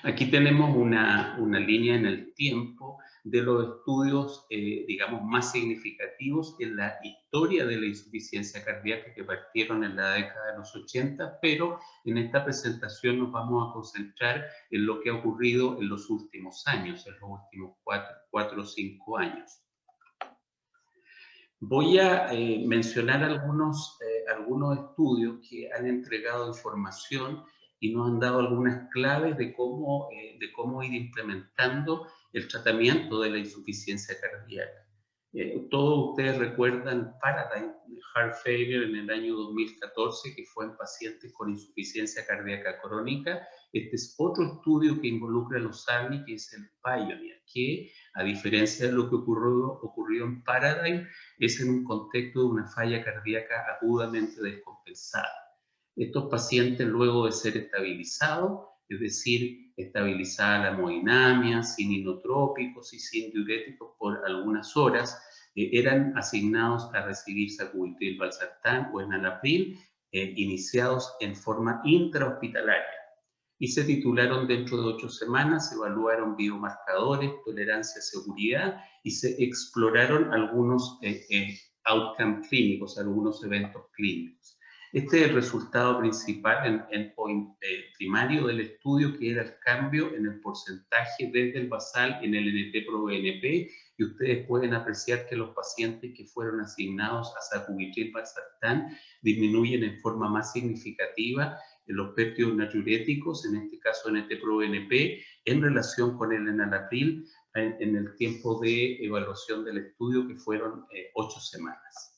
Aquí tenemos una línea en el tiempo de los estudios, digamos, más significativos en la historia de la insuficiencia cardíaca que partieron en la década de los 80, pero en esta presentación nos vamos a concentrar en lo que ha ocurrido en los últimos años, en los últimos 4 o 5 años. Voy a mencionar algunos estudios que han entregado información y nos han dado algunas claves de cómo ir implementando el tratamiento de la insuficiencia cardíaca. Todos ustedes recuerdan Paradigm Heart Failure en el año 2014, que fue en pacientes con insuficiencia cardíaca crónica. Este es otro estudio que involucra a los ARNI, que es el Pioneer, que a diferencia de lo que ocurrió en Paradigm, es en un contexto de una falla cardíaca agudamente descompensada. Estos pacientes, luego de ser estabilizados, es decir, estabilizada la hemodinamia, sin inotrópicos y sin diuréticos por algunas horas, eran asignados a recibir sacubitril valsartán o enalapril, iniciados en forma intrahospitalaria. Y se titularon dentro de 8 semanas, se evaluaron biomarcadores, tolerancia, seguridad, y se exploraron algunos outcomes clínicos, algunos eventos clínicos. Este es el resultado principal, el endpoint primario del estudio, que era el cambio en el porcentaje desde el basal en el NT-proBNP, y ustedes pueden apreciar que los pacientes que fueron asignados a sacubitril valsartán disminuyen en forma más significativa los péptidos natriuréticos, en este caso NT-proBNP, en relación con el enalapril en el tiempo de evaluación del estudio, que fueron 8 semanas.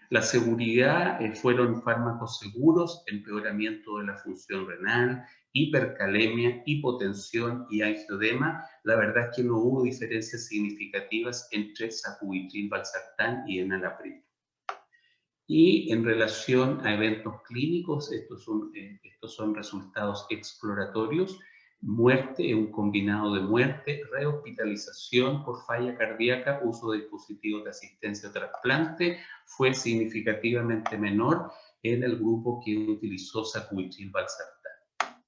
La seguridad fueron fármacos seguros, empeoramiento de la función renal, hipercalemia, hipotensión y angioedema. La verdad es que no hubo diferencias significativas entre sacubitril valsartán y enalapril. Y en relación a eventos clínicos, estos son resultados exploratorios. Muerte, un combinado de muerte, rehospitalización por falla cardíaca, uso de dispositivos de asistencia a trasplante, fue significativamente menor en el grupo que utilizó sacubitril valsartán.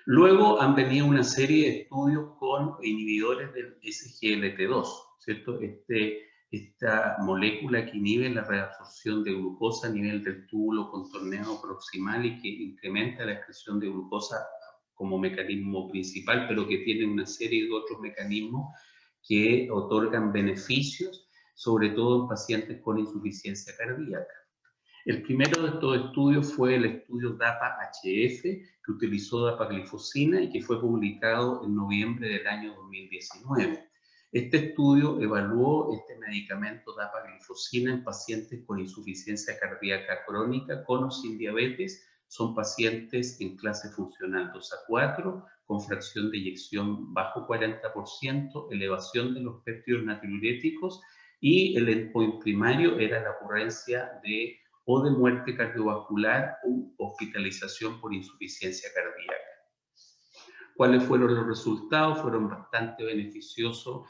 Luego han venido una serie de estudios con inhibidores del SGLT2, ¿cierto? Esta molécula que inhibe la reabsorción de glucosa a nivel del túbulo contorneado proximal y que incrementa la excreción de glucosa como mecanismo principal, pero que tiene una serie de otros mecanismos que otorgan beneficios, sobre todo en pacientes con insuficiencia cardíaca. El primero de estos estudios fue el estudio DAPA-HF, que utilizó dapaglifosina y que fue publicado en noviembre del año 2019. Este estudio evaluó este medicamento dapaglifosina en pacientes con insuficiencia cardíaca crónica con o sin diabetes. Son pacientes en clase funcional 2 a 4, con fracción de eyección bajo 40%, elevación de los péptidos natriuréticos, y el endpoint primario era la ocurrencia de o de muerte cardiovascular u hospitalización por insuficiencia cardíaca. ¿Cuáles fueron los resultados? Fueron bastante beneficiosos.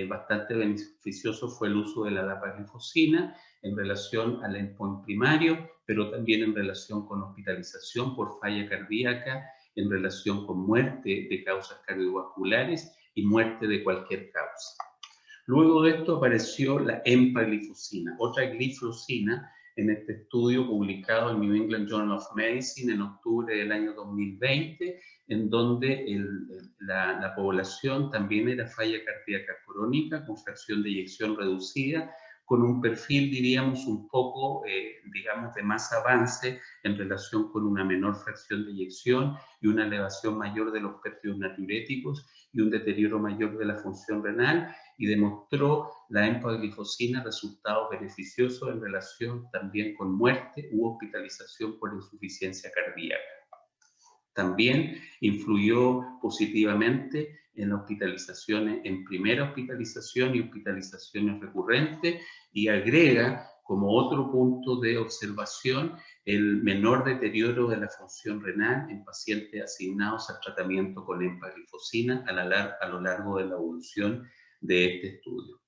Bastante beneficioso fue el uso de la dapaglifosina en relación al endpoint primario, pero también en relación con hospitalización por falla cardíaca, en relación con muerte de causas cardiovasculares y muerte de cualquier causa. Luego de esto apareció la empaglifosina, otra glifosina, en este estudio publicado en New England Journal of Medicine en octubre del año 2020, en donde la población también era falla cardíaca crónica con fracción de eyección reducida, con un perfil, diríamos, un poco, digamos, de más avance en relación con una menor fracción de eyección y una elevación mayor de los péptidos natriuréticos y un deterioro mayor de la función renal, y demostró la empaglifosina resultados beneficiosos en relación también con muerte u hospitalización por insuficiencia cardíaca. También influyó positivamente en hospitalizaciones, en primera hospitalización y hospitalizaciones recurrentes, y agrega como otro punto de observación el menor deterioro de la función renal en pacientes asignados al tratamiento con empaglifosina a lo largo de la evolución de este estudio.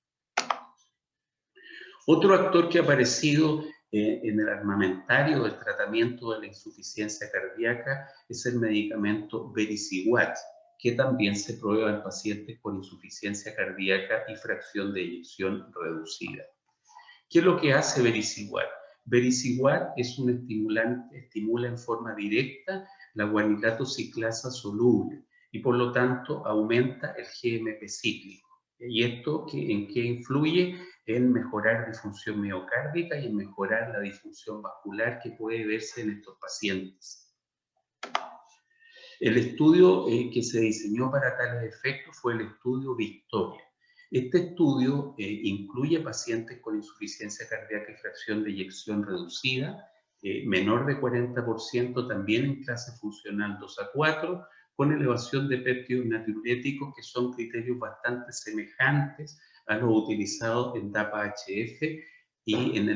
Otro actor que ha aparecido en el armamentario del tratamiento de la insuficiencia cardíaca es el medicamento vericiguat, que también se prueba en pacientes con insuficiencia cardíaca y fracción de eyección reducida. ¿Qué es lo que hace vericiguat? Vericiguat es un estimulante, estimula en forma directa la guanilato ciclasa soluble y por lo tanto aumenta el GMP cíclico. ¿Y esto en qué influye? En mejorar disfunción miocárdica y en mejorar la disfunción vascular que puede verse en estos pacientes. El estudio que se diseñó para tales efectos fue el estudio Victoria. Este estudio incluye pacientes con insuficiencia cardíaca y fracción de eyección reducida, menor de 40%, también en clase funcional 2 a 4, con elevación de péptidos natriuréticos, que son criterios bastante semejantes a los utilizados en DAPA-HF y en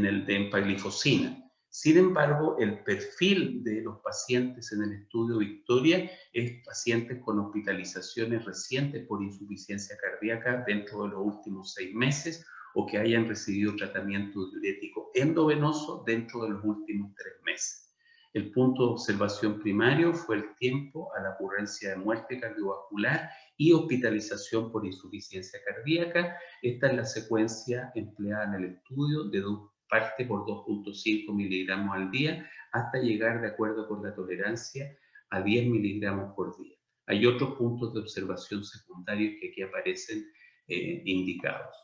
el de empaglifosina. Sin embargo, el perfil de los pacientes en el estudio Victoria es pacientes con hospitalizaciones recientes por insuficiencia cardíaca dentro de los últimos 6 meses o que hayan recibido tratamiento diurético endovenoso dentro de los últimos 3 meses. El punto de observación primario fue el tiempo a la ocurrencia de muerte cardiovascular y hospitalización por insuficiencia cardíaca. Esta es la secuencia empleada en el estudio, de parte por 2.5 miligramos al día hasta llegar, de acuerdo con la tolerancia, a 10 miligramos por día. Hay otros puntos de observación secundarios que aquí aparecen indicados.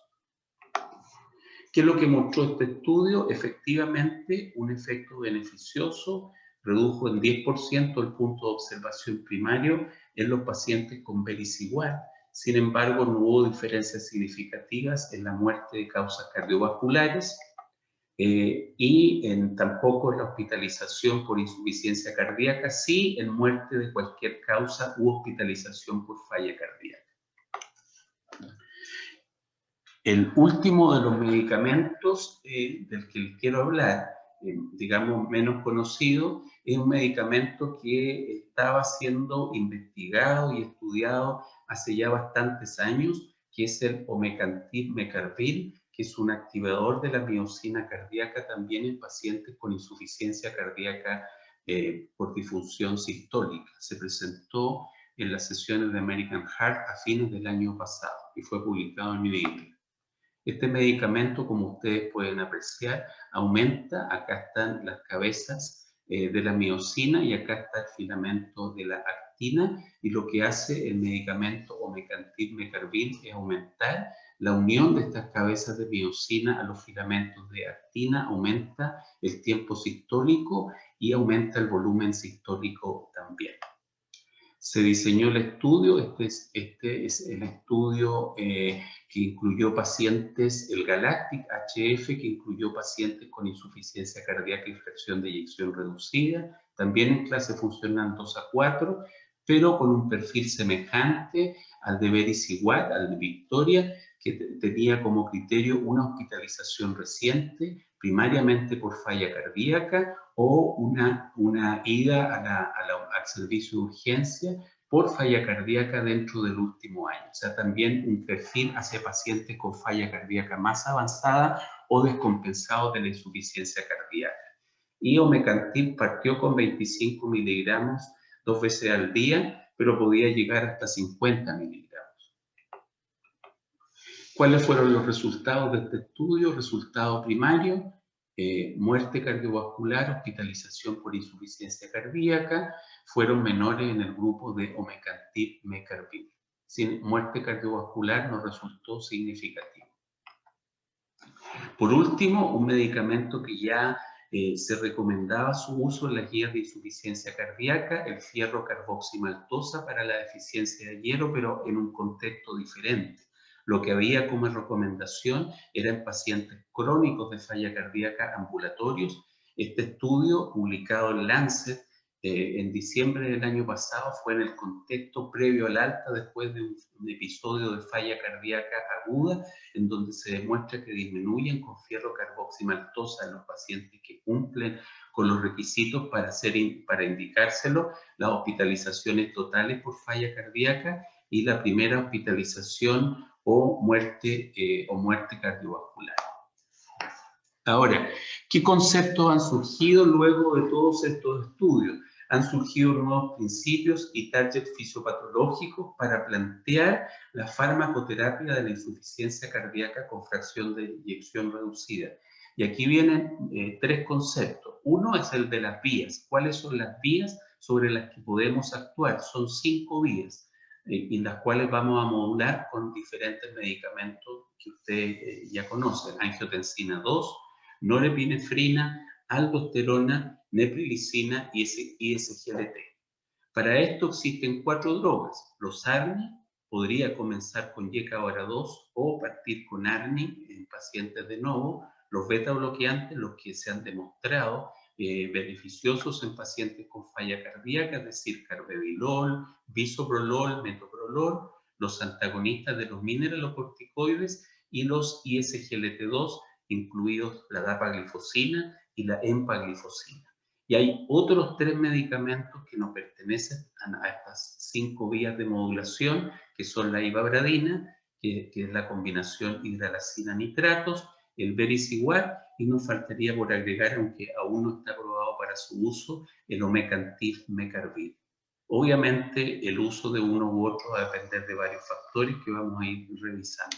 ¿Qué es lo que mostró este estudio? Efectivamente, un efecto beneficioso, redujo en 10% el punto de observación primario en los pacientes con vericiguat. Sin embargo, no hubo diferencias significativas en la muerte de causas cardiovasculares y tampoco en la hospitalización por insuficiencia cardíaca, sí en muerte de cualquier causa u hospitalización por falla cardíaca. El último de los medicamentos del que les quiero hablar, digamos menos conocido, es un medicamento que estaba siendo investigado y estudiado hace ya bastantes años, que es el omecamtiv mecarbil, que es un activador de la miocina cardíaca también en pacientes con insuficiencia cardíaca por disfunción sistólica. Se presentó en las sesiones de American Heart a fines del año pasado y fue publicado en New England. Este medicamento, como ustedes pueden apreciar, aumenta, acá están las cabezas de la miosina, y acá está el filamento de la actina, y lo que hace el medicamento Omecamtiv Mecarbil es aumentar la unión de estas cabezas de miosina a los filamentos de actina, aumenta el tiempo sistólico y aumenta el volumen sistólico también. Se diseñó el estudio, este es el estudio que incluyó pacientes, el Galactic HF, que incluyó pacientes con insuficiencia cardíaca y fracción de eyección reducida, también en clase funcional 2 a 4, pero con un perfil semejante al de Veris-Iguat, al de Victoria, que tenía como criterio una hospitalización reciente, primariamente por falla cardíaca, o una ida al servicio de urgencia por falla cardíaca dentro del último año. O sea, también un perfil hacia pacientes con falla cardíaca más avanzada o descompensados de la insuficiencia cardíaca. Y Omecamtiv partió con 25 miligramos 2 veces al día, pero podía llegar hasta 50 miligramos. ¿Cuáles fueron los resultados de este estudio? Resultado primario, muerte cardiovascular, hospitalización por insuficiencia cardíaca, fueron menores en el grupo de Omecamtiv Mecarbil. Sin muerte cardiovascular no resultó significativo. Por último, un medicamento que ya se recomendaba su uso en las guías de insuficiencia cardíaca, el fierro carboximaltosa para la deficiencia de hierro, pero en un contexto diferente. Lo que había como recomendación eran pacientes crónicos de falla cardíaca ambulatorios. Este estudio, publicado en Lancet en diciembre del año pasado, fue en el contexto previo al alta después de un episodio de falla cardíaca aguda, en donde se demuestra que disminuyen con fierro carboximaltosa en los pacientes que cumplen con los requisitos para indicárselo las hospitalizaciones totales por falla cardíaca y la primera hospitalización o muerte cardiovascular. Ahora, ¿qué conceptos han surgido luego de todos estos estudios? Han surgido nuevos principios y targets fisiopatológicos para plantear la farmacoterapia de la insuficiencia cardíaca con fracción de eyección reducida. Y aquí vienen 3 conceptos. Uno es el de las vías. ¿Cuáles son las vías sobre las que podemos actuar? Son 5 vías. Y las cuales vamos a modular con diferentes medicamentos que ustedes ya conocen: angiotensina 2, norepinefrina, aldosterona, neprilicina y SGLT. Para esto existen 4 drogas. Los ARNI, podría comenzar con YK2 o partir con ARNI en pacientes de novo. Los beta bloqueantes, los que se han demostrado beneficiosos en pacientes con falla cardíaca, es decir, carvedilol, bisoprolol, metoprolol, los antagonistas de los mineralocorticoides y los ISGLT2, incluidos la dapaglifosina y la empaglifosina. Y hay otros 3 medicamentos que no pertenecen a estas 5 vías de modulación, que son la ivabradina, que es la combinación hidralacina-nitratos, el Veris-Iguat, y nos faltaría por agregar, aunque aún no está aprobado para su uso, el Omecamtiv Mecarbil. Obviamente el uso de uno u otro va a depender de varios factores que vamos a ir revisando.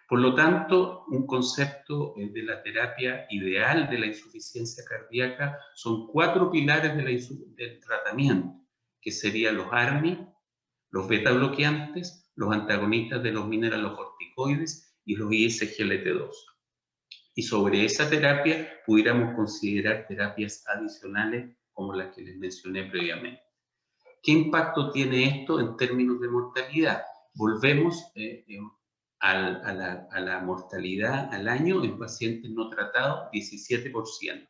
Por lo tanto, un concepto de la terapia ideal de la insuficiencia cardíaca son 4 pilares del tratamiento, que serían los ARNI, los beta bloqueantes, los antagonistas de los mineralocorticoides y los ISGLT2. Y sobre esa terapia pudiéramos considerar terapias adicionales como las que les mencioné previamente. ¿Qué impacto tiene esto en términos de mortalidad? Volvemos a la mortalidad al año en pacientes no tratados, 17%.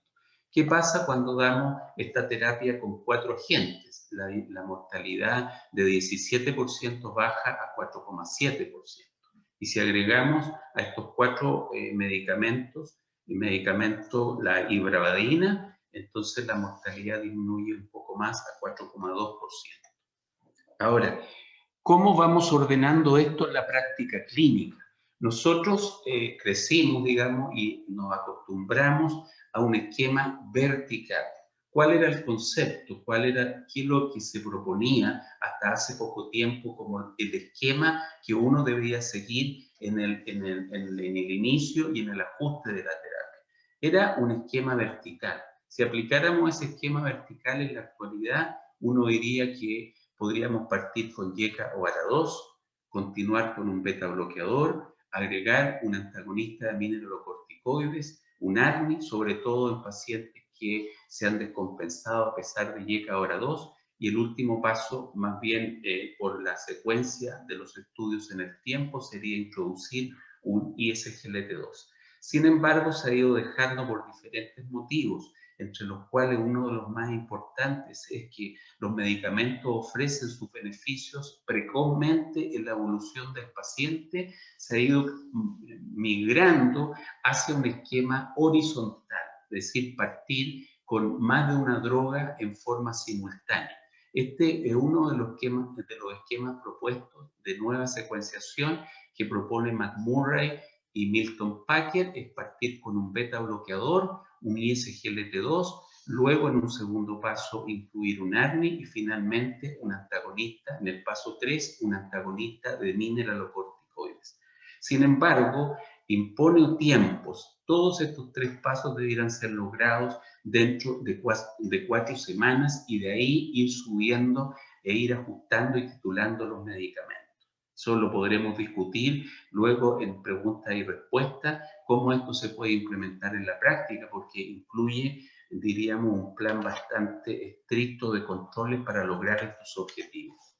¿Qué pasa cuando damos esta terapia con 4 agentes? La mortalidad de 17% baja a 4,7%. Y si agregamos a estos 4 medicamentos, la ivabradina, entonces la mortalidad disminuye un poco más a 4,2%. Ahora, ¿cómo vamos ordenando esto en la práctica clínica? Nosotros crecimos, digamos, y nos acostumbramos a un esquema vertical. ¿Cuál era el concepto? ¿Qué es lo que se proponía hasta hace poco tiempo como el esquema que uno debía seguir en el inicio y en el ajuste de la terapia? Era un esquema vertical. Si aplicáramos ese esquema vertical en la actualidad, uno diría que podríamos partir con YECA o ARA2, continuar con un beta bloqueador, agregar un antagonista de mineralocorticoides, un ARNI, sobre todo en pacientes que se han descompensado a pesar de YECA o ARA2, y el último paso, más bien por la secuencia de los estudios en el tiempo, sería introducir un ISGLT2. Sin embargo, se ha ido dejando por diferentes motivos, entre los cuales uno de los más importantes es que los medicamentos ofrecen sus beneficios precozmente en la evolución del paciente. Se ha ido migrando hacia un esquema horizontal, es decir, partir con más de una droga en forma simultánea. Este es uno de los esquemas propuestos de nueva secuenciación que propone McMurray y Milton Packer, es partir con un beta bloqueador, un ISGLT2, luego en un segundo paso incluir un ARNI y finalmente un antagonista, en el paso 3, un antagonista de mineralocorticoides. Sin embargo, impone tiempos. Todos estos 3 pasos debieran ser logrados dentro de 4 semanas y de ahí ir subiendo e ir ajustando y titulando los medicamentos. Eso lo podremos discutir luego en preguntas y respuestas, cómo esto se puede implementar en la práctica, porque incluye, diríamos, un plan bastante estricto de controles para lograr estos objetivos.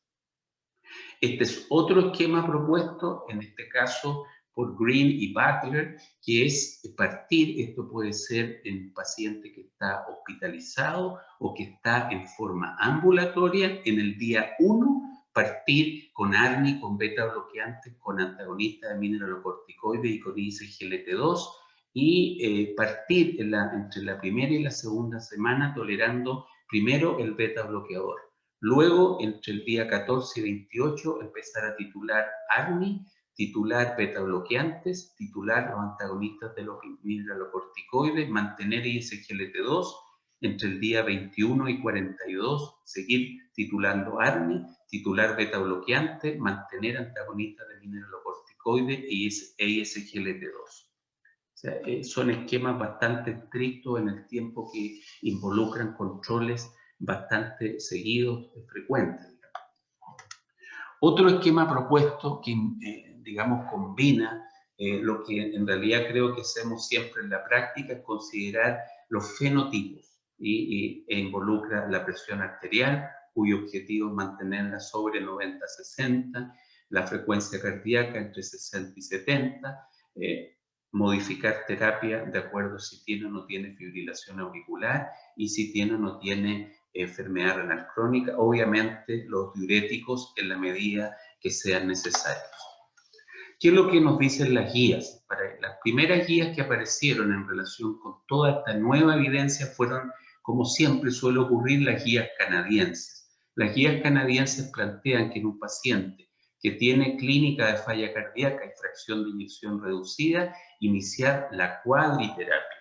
Este es otro esquema propuesto, en este caso por Green y Butler, que es partir, esto puede ser en un paciente que está hospitalizado o que está en forma ambulatoria, en el día 1, partir con ARNI, con beta bloqueantes, con antagonistas de mineralocorticoides y con ISGLT2, y partir entre la primera y la segunda semana tolerando primero el beta bloqueador. Luego, entre el día 14 y 28, empezar a titular ARNI, titular beta bloqueantes, titular los antagonistas de los mineralocorticoides, mantener ISGLT2, entre el día 21 y 42, seguir titulando ARNI, titular beta bloqueante, mantener antagonistas de mineralocorticoides e ISGLT2. O sea, son esquemas bastante estrictos en el tiempo que involucran controles bastante seguidos, frecuentes. Otro esquema propuesto que, digamos, combina lo que en realidad creo que hacemos siempre en la práctica, es considerar los fenotipos e involucra la presión arterial, cuyo objetivo es mantenerla sobre 90-60, la frecuencia cardíaca entre 60 y 70, modificar terapia de acuerdo si tiene o no tiene fibrilación auricular y si tiene o no tiene enfermedad renal crónica, obviamente los diuréticos en la medida que sean necesarios. ¿Qué es lo que nos dicen las guías? Las primeras guías que aparecieron en relación con toda esta nueva evidencia fueron, como siempre suele ocurrir, las guías canadienses. Las guías canadienses plantean que en un paciente que tiene clínica de falla cardíaca y fracción de inyección reducida, iniciar la cuadriterapia.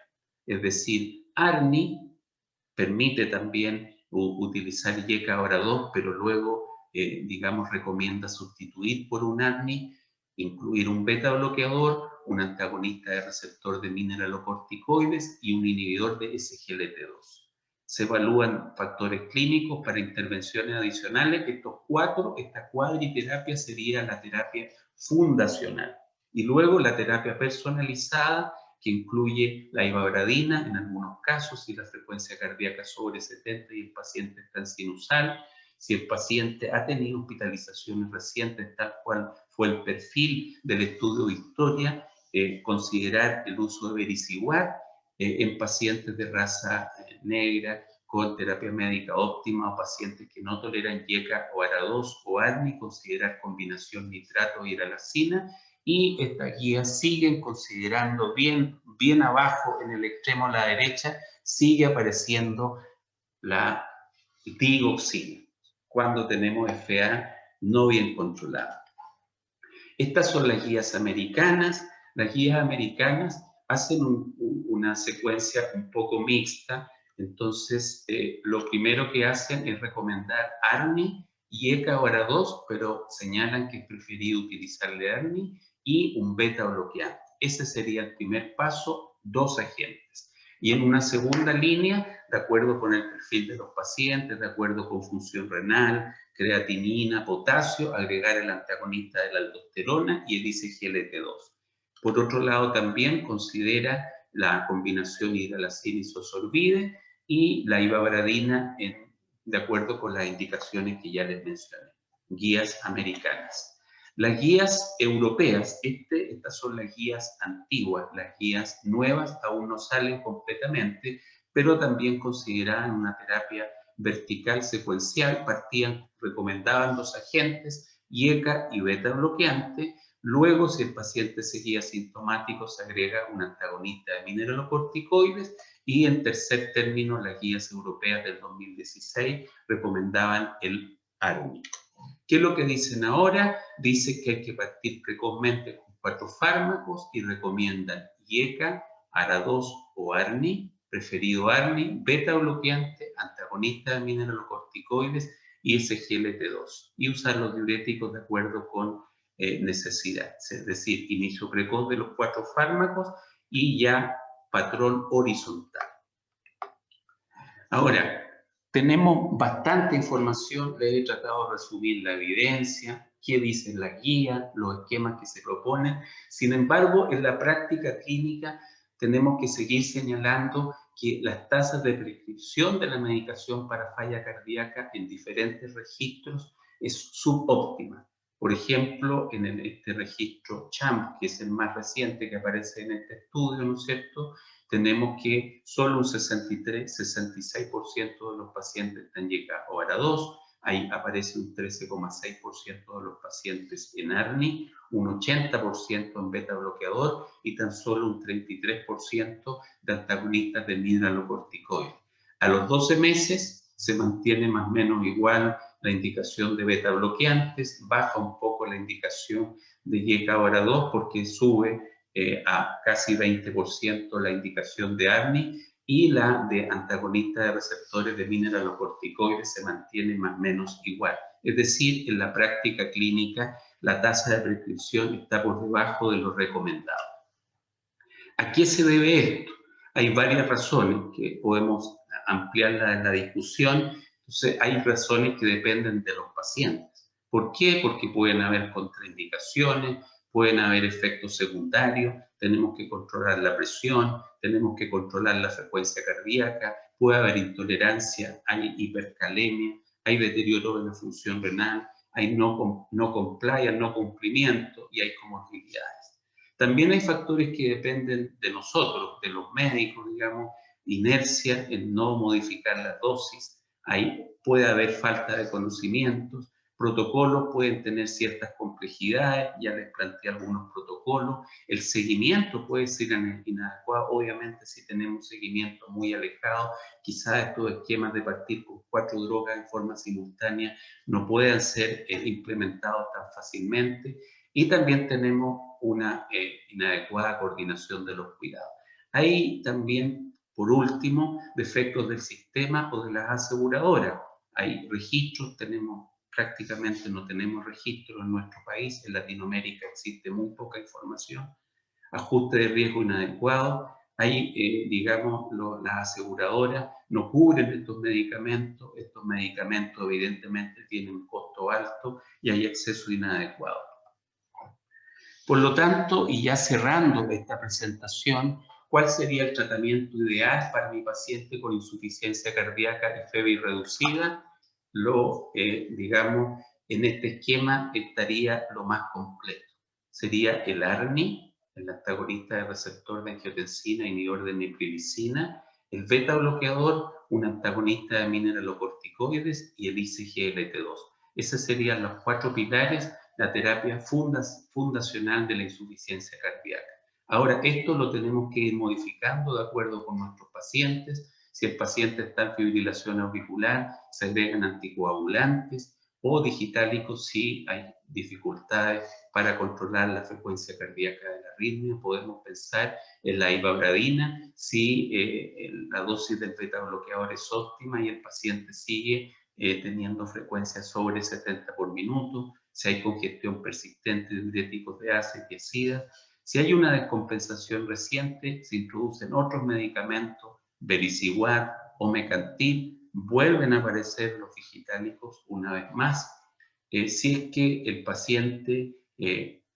Es decir, ARNI permite también utilizar YECA ahora 2, pero luego, digamos, recomienda sustituir por un ARNI, incluir un beta bloqueador, un antagonista de receptor de mineralocorticoides y un inhibidor de SGLT2. Se evalúan factores clínicos para intervenciones adicionales. Esta cuadriterapia sería la terapia fundacional. Y luego la terapia personalizada, que incluye la ivabradina en algunos casos, si la frecuencia cardíaca sobre 70 y el paciente está en sinusal, si el paciente ha tenido hospitalizaciones recientes, tal cual fue el perfil del estudio de historia, considerar el uso de vericiguat en pacientes de raza negra con terapia médica óptima o pacientes que no toleran YECA o ARA2 o ARNI, considerar combinación nitrato-hidralazina. Y estas guías siguen considerando bien abajo en el extremo a la derecha, sigue apareciendo la digoxina cuando tenemos FA no bien controlada. Estas son las guías americanas. Las guías americanas hacen una secuencia un poco mixta. Entonces, lo primero que hacen es recomendar ARNI y YECA o ARA2, pero señalan que es preferido utilizarle ARNI y un beta bloqueante. Ese sería el primer paso, 2 agentes. Y en una segunda línea, de acuerdo con el perfil de los pacientes, de acuerdo con función renal, creatinina, potasio, agregar el antagonista de la aldosterona y el ISGLT2. Por otro lado, también considera la combinación hidralacina isosorbide y la ivabradina de acuerdo con las indicaciones que ya les mencioné, guías americanas. Las guías europeas, estas son las guías antiguas, las guías nuevas aún no salen completamente, pero también consideraban una terapia vertical secuencial, recomendaban dos agentes, IECA y beta bloqueante. Luego, si el paciente seguía sintomático, se agrega un antagonista de mineralocorticoides y en tercer término, las guías europeas del 2016 recomendaban el ARNI. ¿Qué es lo que dicen ahora? Dice que hay que partir precozmente con 4 fármacos y recomiendan IECA, ARA2 o ARNI, preferido ARNI, beta bloqueante, antagonista de mineralocorticoides y SGLT2, y usar los diuréticos de acuerdo con necesidad, es decir, inicio precoz de los 4 fármacos y ya patrón horizontal. Ahora, tenemos bastante información, les he tratado de resumir la evidencia, qué dicen las guías, los esquemas que se proponen. Sin embargo, en la práctica clínica tenemos que seguir señalando que las tasas de prescripción de la medicación para falla cardíaca en diferentes registros es subóptima. Por ejemplo, en este registro CHAMP, que es el más reciente que aparece en este estudio, ¿no es cierto?, tenemos que solo un 66% de los pacientes están llegando a ARA2, ahí aparece un 13,6% de los pacientes en ARNI, un 80% en beta bloqueador y tan solo un 33% de antagonistas de mineralocorticoides. A los 12 meses se mantiene más o menos igual la indicación de beta bloqueantes, baja un poco la indicación de IECA ARA2 porque sube a casi 20% la indicación de ARNI y la de antagonista de receptores de mineralocorticoides se mantiene más o menos igual. Es decir, en la práctica clínica la tasa de prescripción está por debajo de lo recomendado. ¿A qué se debe esto? Hay varias razones que podemos ampliar la discusión. Entonces, hay razones que dependen de los pacientes. ¿Por qué? Porque pueden haber contraindicaciones, pueden haber efectos secundarios, tenemos que controlar la presión, tenemos que controlar la frecuencia cardíaca, puede haber intolerancia, hay hipercalemia, hay deterioro de la función renal, hay no compliance, no cumplimiento y hay comorbilidades. También hay factores que dependen de nosotros, de los médicos, digamos, inercia en no modificar la dosis, ahí puede haber falta de conocimientos, protocolos pueden tener ciertas complejidades, ya les planteé algunos protocolos, el seguimiento puede ser inadecuado, obviamente si tenemos seguimiento muy alejado, quizás estos esquemas de partir con 4 drogas en forma simultánea no puedan ser implementados tan fácilmente, y también tenemos una inadecuada coordinación de los cuidados. Hay también, por último, defectos del sistema o de las aseguradoras. Hay registros, prácticamente no tenemos registros en nuestro país, en Latinoamérica existe muy poca información, ajuste de riesgo inadecuado, hay, digamos, las aseguradoras no cubren estos medicamentos evidentemente tienen un costo alto y hay acceso inadecuado. Por lo tanto, y ya cerrando esta presentación, ¿cuál sería el tratamiento ideal para mi paciente con insuficiencia cardíaca y fiebre reducida? Digamos, en este esquema estaría lo más completo. Sería el ARNI, el antagonista de receptor de angiotensina, inhibidor de neprilicina, el beta bloqueador, un antagonista de mineralocorticoides y el ISGLT2. Esos serían los 4 pilares, la terapia fundacional de la insuficiencia cardíaca. Ahora, esto lo tenemos que ir modificando de acuerdo con nuestros pacientes. Si el paciente está en fibrilación auricular, se agregan anticoagulantes o digitálicos si hay dificultades para controlar la frecuencia cardíaca de la arritmia. Podemos pensar en la ivabradina si la dosis del beta bloqueador es óptima y el paciente sigue teniendo frecuencia sobre 70 por minuto, si hay congestión persistente de diuréticos de ACE y ACIDA. Si hay una descompensación reciente, se introducen otros medicamentos vericiguat o mecantin, vuelven a aparecer los digitálicos una vez más. Si es que el paciente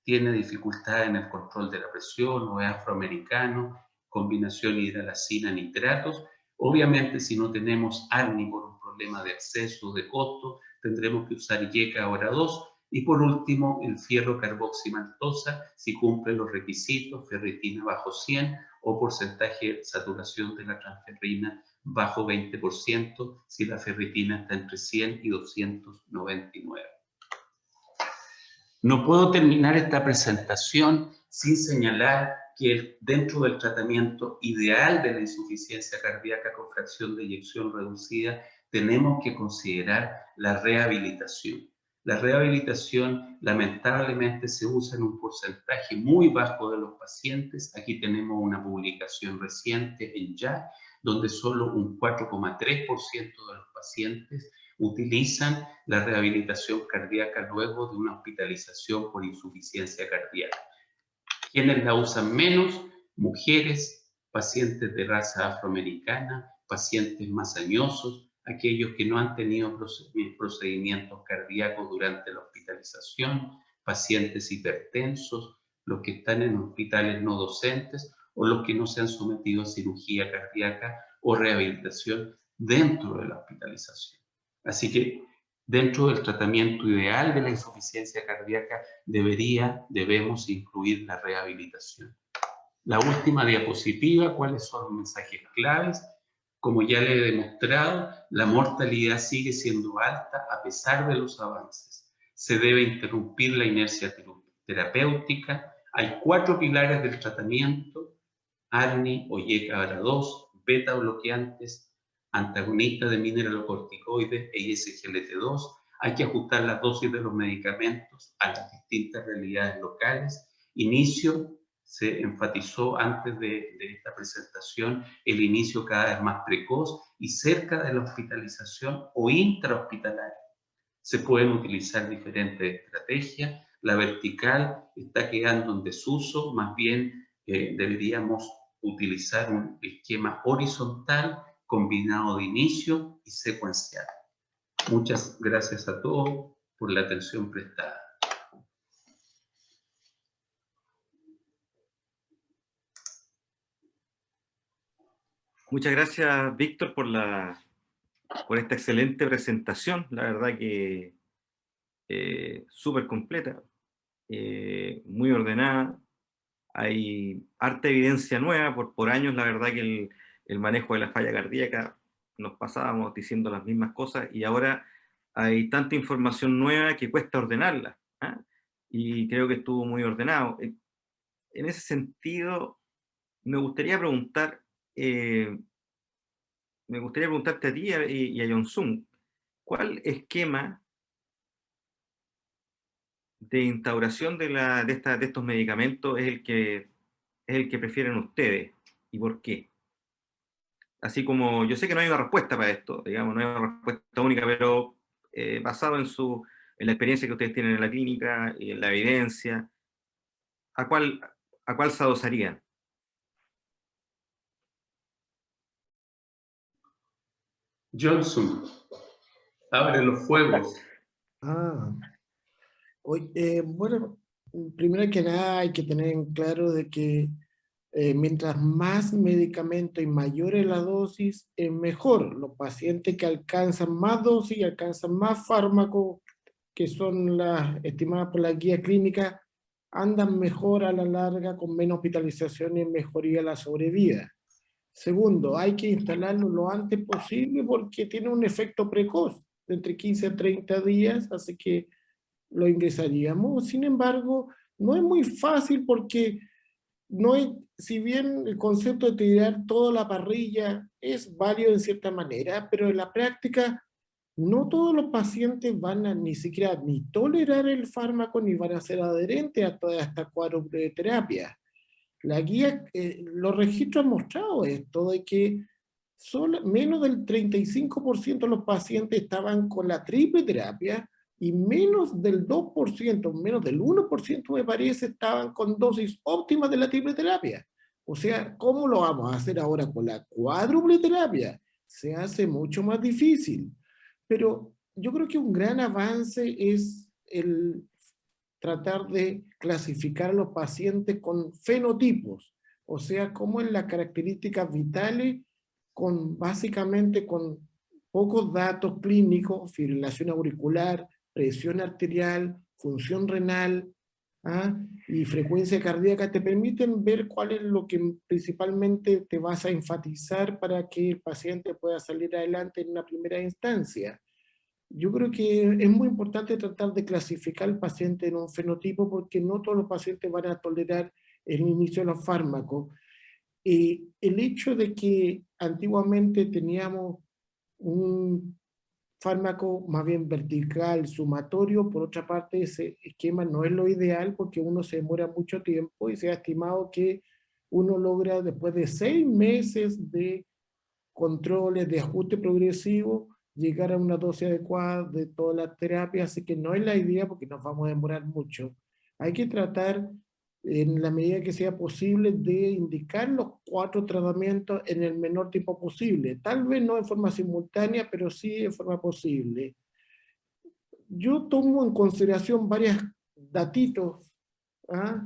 tiene dificultad en el control de la presión o es afroamericano, combinación hidralacina-nitratos, obviamente si no tenemos ARNI por un problema de acceso, de costo, tendremos que usar IECA hora 2. Y por último, el fierro carboximaltosa, si cumple los requisitos, ferritina bajo 100 o porcentaje de saturación de la transferrina bajo 20%, si la ferritina está entre 100 y 299. No puedo terminar esta presentación sin señalar que dentro del tratamiento ideal de la insuficiencia cardíaca con fracción de eyección reducida, tenemos que considerar la rehabilitación. La rehabilitación lamentablemente se usa en un porcentaje muy bajo de los pacientes. Aquí tenemos una publicación reciente en JACC, donde solo un 4,3% de los pacientes utilizan la rehabilitación cardíaca luego de una hospitalización por insuficiencia cardíaca. ¿Quiénes la usan menos? Mujeres, pacientes de raza afroamericana, pacientes más añosos, aquellos que no han tenido procedimientos cardíacos durante la hospitalización, pacientes hipertensos, los que están en hospitales no docentes o los que no se han sometido a cirugía cardíaca o rehabilitación dentro de la hospitalización. Así que dentro del tratamiento ideal de la insuficiencia cardíaca debemos incluir la rehabilitación. La última diapositiva, ¿cuáles son los mensajes claves? Como ya le he demostrado, la mortalidad sigue siendo alta a pesar de los avances. Se debe interrumpir la inercia terapéutica. Hay 4 pilares del tratamiento: ARNI o IECA-ARA2, beta bloqueantes, antagonistas de mineralocorticoides e ISGLT2. Hay que ajustar las dosis de los medicamentos a las distintas realidades locales. Inicio, se enfatizó antes de esta presentación, el inicio cada vez más precoz y cerca de la hospitalización o intrahospitalaria. Se pueden utilizar diferentes estrategias. La vertical está quedando en desuso, más bien deberíamos utilizar un esquema horizontal combinado de inicio y secuencial. Muchas gracias a todos por la atención prestada. Muchas gracias, Víctor, por esta excelente presentación. La verdad que súper completa, muy ordenada. Hay harta evidencia nueva. Por años, la verdad que el manejo de la falla cardíaca nos pasábamos diciendo las mismas cosas y ahora hay tanta información nueva que cuesta ordenarla. ¿Ah? Y creo que estuvo muy ordenado. En ese sentido, me gustaría preguntarte a ti y a Jong-Sung, ¿cuál esquema de instauración de estos medicamentos es el que prefieren ustedes y por qué? Así como yo sé que no hay una respuesta para esto, digamos, no hay una respuesta única, pero basado en la experiencia que ustedes tienen en la clínica y en la evidencia, ¿a cuál se adosarían? Jong-Sung, abre los fuegos. Bueno, primero que nada hay que tener en claro de que mientras más medicamento y mayor es la dosis, es mejor. Los pacientes que alcanzan más dosis y alcanzan más fármacos, que son las estimadas por la guía clínica, andan mejor a la larga, con menos hospitalizaciones y mejoría la sobrevida. Segundo, hay que instalarlo lo antes posible porque tiene un efecto precoz, de entre 15 a 30 días, así que lo ingresaríamos. Sin embargo, no es muy fácil porque no hay, si bien el concepto de tirar toda la parrilla es válido en cierta manera, pero en la práctica no todos los pacientes van a ni siquiera ni tolerar el fármaco ni van a ser adherentes a toda esta cuádruple de terapia. La guía, los registros han mostrado esto, de que menos del 35% de los pacientes estaban con la triple terapia y menos del 2%, menos del 1% me parece, estaban con dosis óptima de la triple terapia. O sea, ¿cómo lo vamos a hacer ahora con la cuádruple terapia? Se hace mucho más difícil. Pero yo creo que un gran avance es el tratar de clasificar a los pacientes con fenotipos, o sea, cómo en las características vitales, básicamente con pocos datos clínicos, fibrilación auricular, presión arterial, función renal, ¿ah? Y frecuencia cardíaca, te permiten ver cuál es lo que principalmente te vas a enfatizar para que el paciente pueda salir adelante en una primera instancia. Yo creo que es muy importante tratar de clasificar al paciente en un fenotipo porque no todos los pacientes van a tolerar el inicio de los fármacos. El hecho de que antiguamente teníamos un fármaco más bien vertical, sumatorio, por otra parte ese esquema no es lo ideal porque uno se demora mucho tiempo y se ha estimado que uno logra después de 6 meses de controles, de ajuste progresivo, llegar a una dosis adecuada de toda la terapia, así que no es la idea porque nos vamos a demorar mucho. Hay que tratar, en la medida que sea posible, de indicar los 4 tratamientos en el menor tiempo posible. Tal vez no de forma simultánea, pero sí de forma posible. Yo tomo en consideración varios datitos,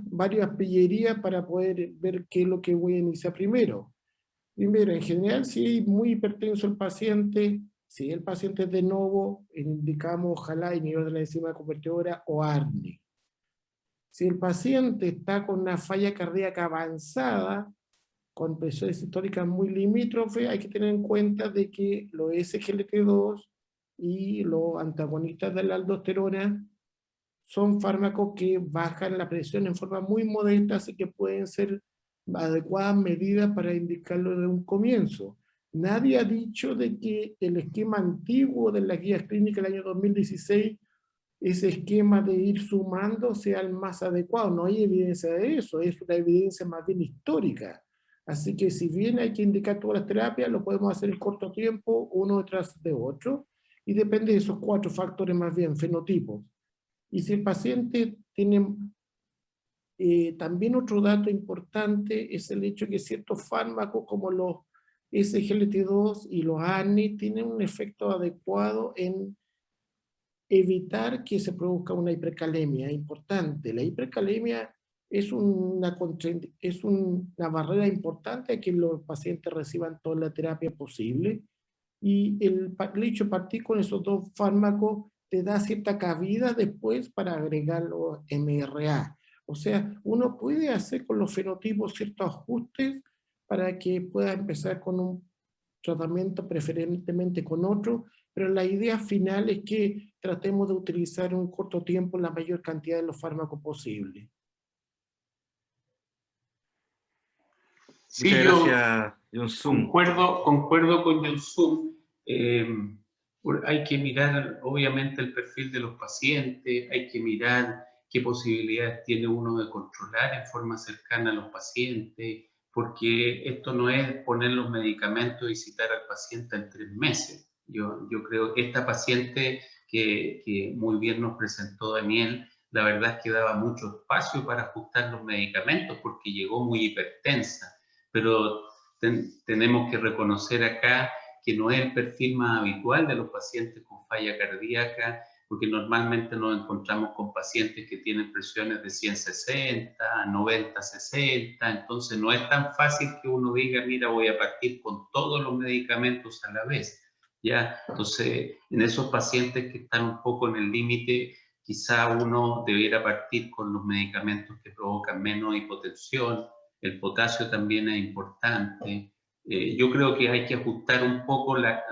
varias pillerías para poder ver qué es lo que voy a iniciar primero. Primero, en general, si es muy hipertenso el paciente, si el paciente es de novo, indicamos ojalá inhibidor de la enzima convertidora o ARNI. Si el paciente está con una falla cardíaca avanzada, con presiones históricas muy limítrofes, hay que tener en cuenta de que los SGLT2 y los antagonistas de la aldosterona son fármacos que bajan la presión en forma muy modesta, así que pueden ser adecuadas medidas para indicarlo de un comienzo. Nadie ha dicho de que el esquema antiguo de las guías clínicas del año 2016, ese esquema de ir sumando, sea el más adecuado. No hay evidencia de eso, es una evidencia más bien histórica. Así que si bien hay que indicar todas las terapias, lo podemos hacer en corto tiempo, uno detrás de otro, y depende de esos 4 factores más bien, fenotipos. Y si el paciente tiene, también otro dato importante es el hecho que ciertos fármacos como los SGLT2 y los ARNI tienen un efecto adecuado en evitar que se produzca una hipercalemia. Importante, la hipercalemia es una barrera importante a que los pacientes reciban toda la terapia posible, y el hecho de partir con esos 2 fármacos te da cierta cabida después para agregar los MRA. O sea, uno puede hacer con los fenotipos ciertos ajustes para que pueda empezar con un tratamiento, preferentemente con otro, pero la idea final es que tratemos de utilizar en un corto tiempo la mayor cantidad de los fármacos posible. Sí, Muchas yo gracias, Jong-Sung. concuerdo con Jong-Sung. Hay que mirar, obviamente, el perfil de los pacientes, hay que mirar qué posibilidades tiene uno de controlar en forma cercana a los pacientes, porque esto no es poner los medicamentos y citar al paciente en 3 meses. Yo creo que esta paciente que muy bien nos presentó Daniel, la verdad es que daba mucho espacio para ajustar los medicamentos porque llegó muy hipertensa, pero tenemos que reconocer acá que no es el perfil más habitual de los pacientes con falla cardíaca, porque normalmente nos encontramos con pacientes que tienen presiones de 160, 90, 60, entonces no es tan fácil que uno diga, mira, voy a partir con todos los medicamentos a la vez, ¿ya? Entonces, en esos pacientes que están un poco en el límite, quizá uno debiera partir con los medicamentos que provocan menos hipotensión. El potasio también es importante. Yo creo que hay que ajustar un poco las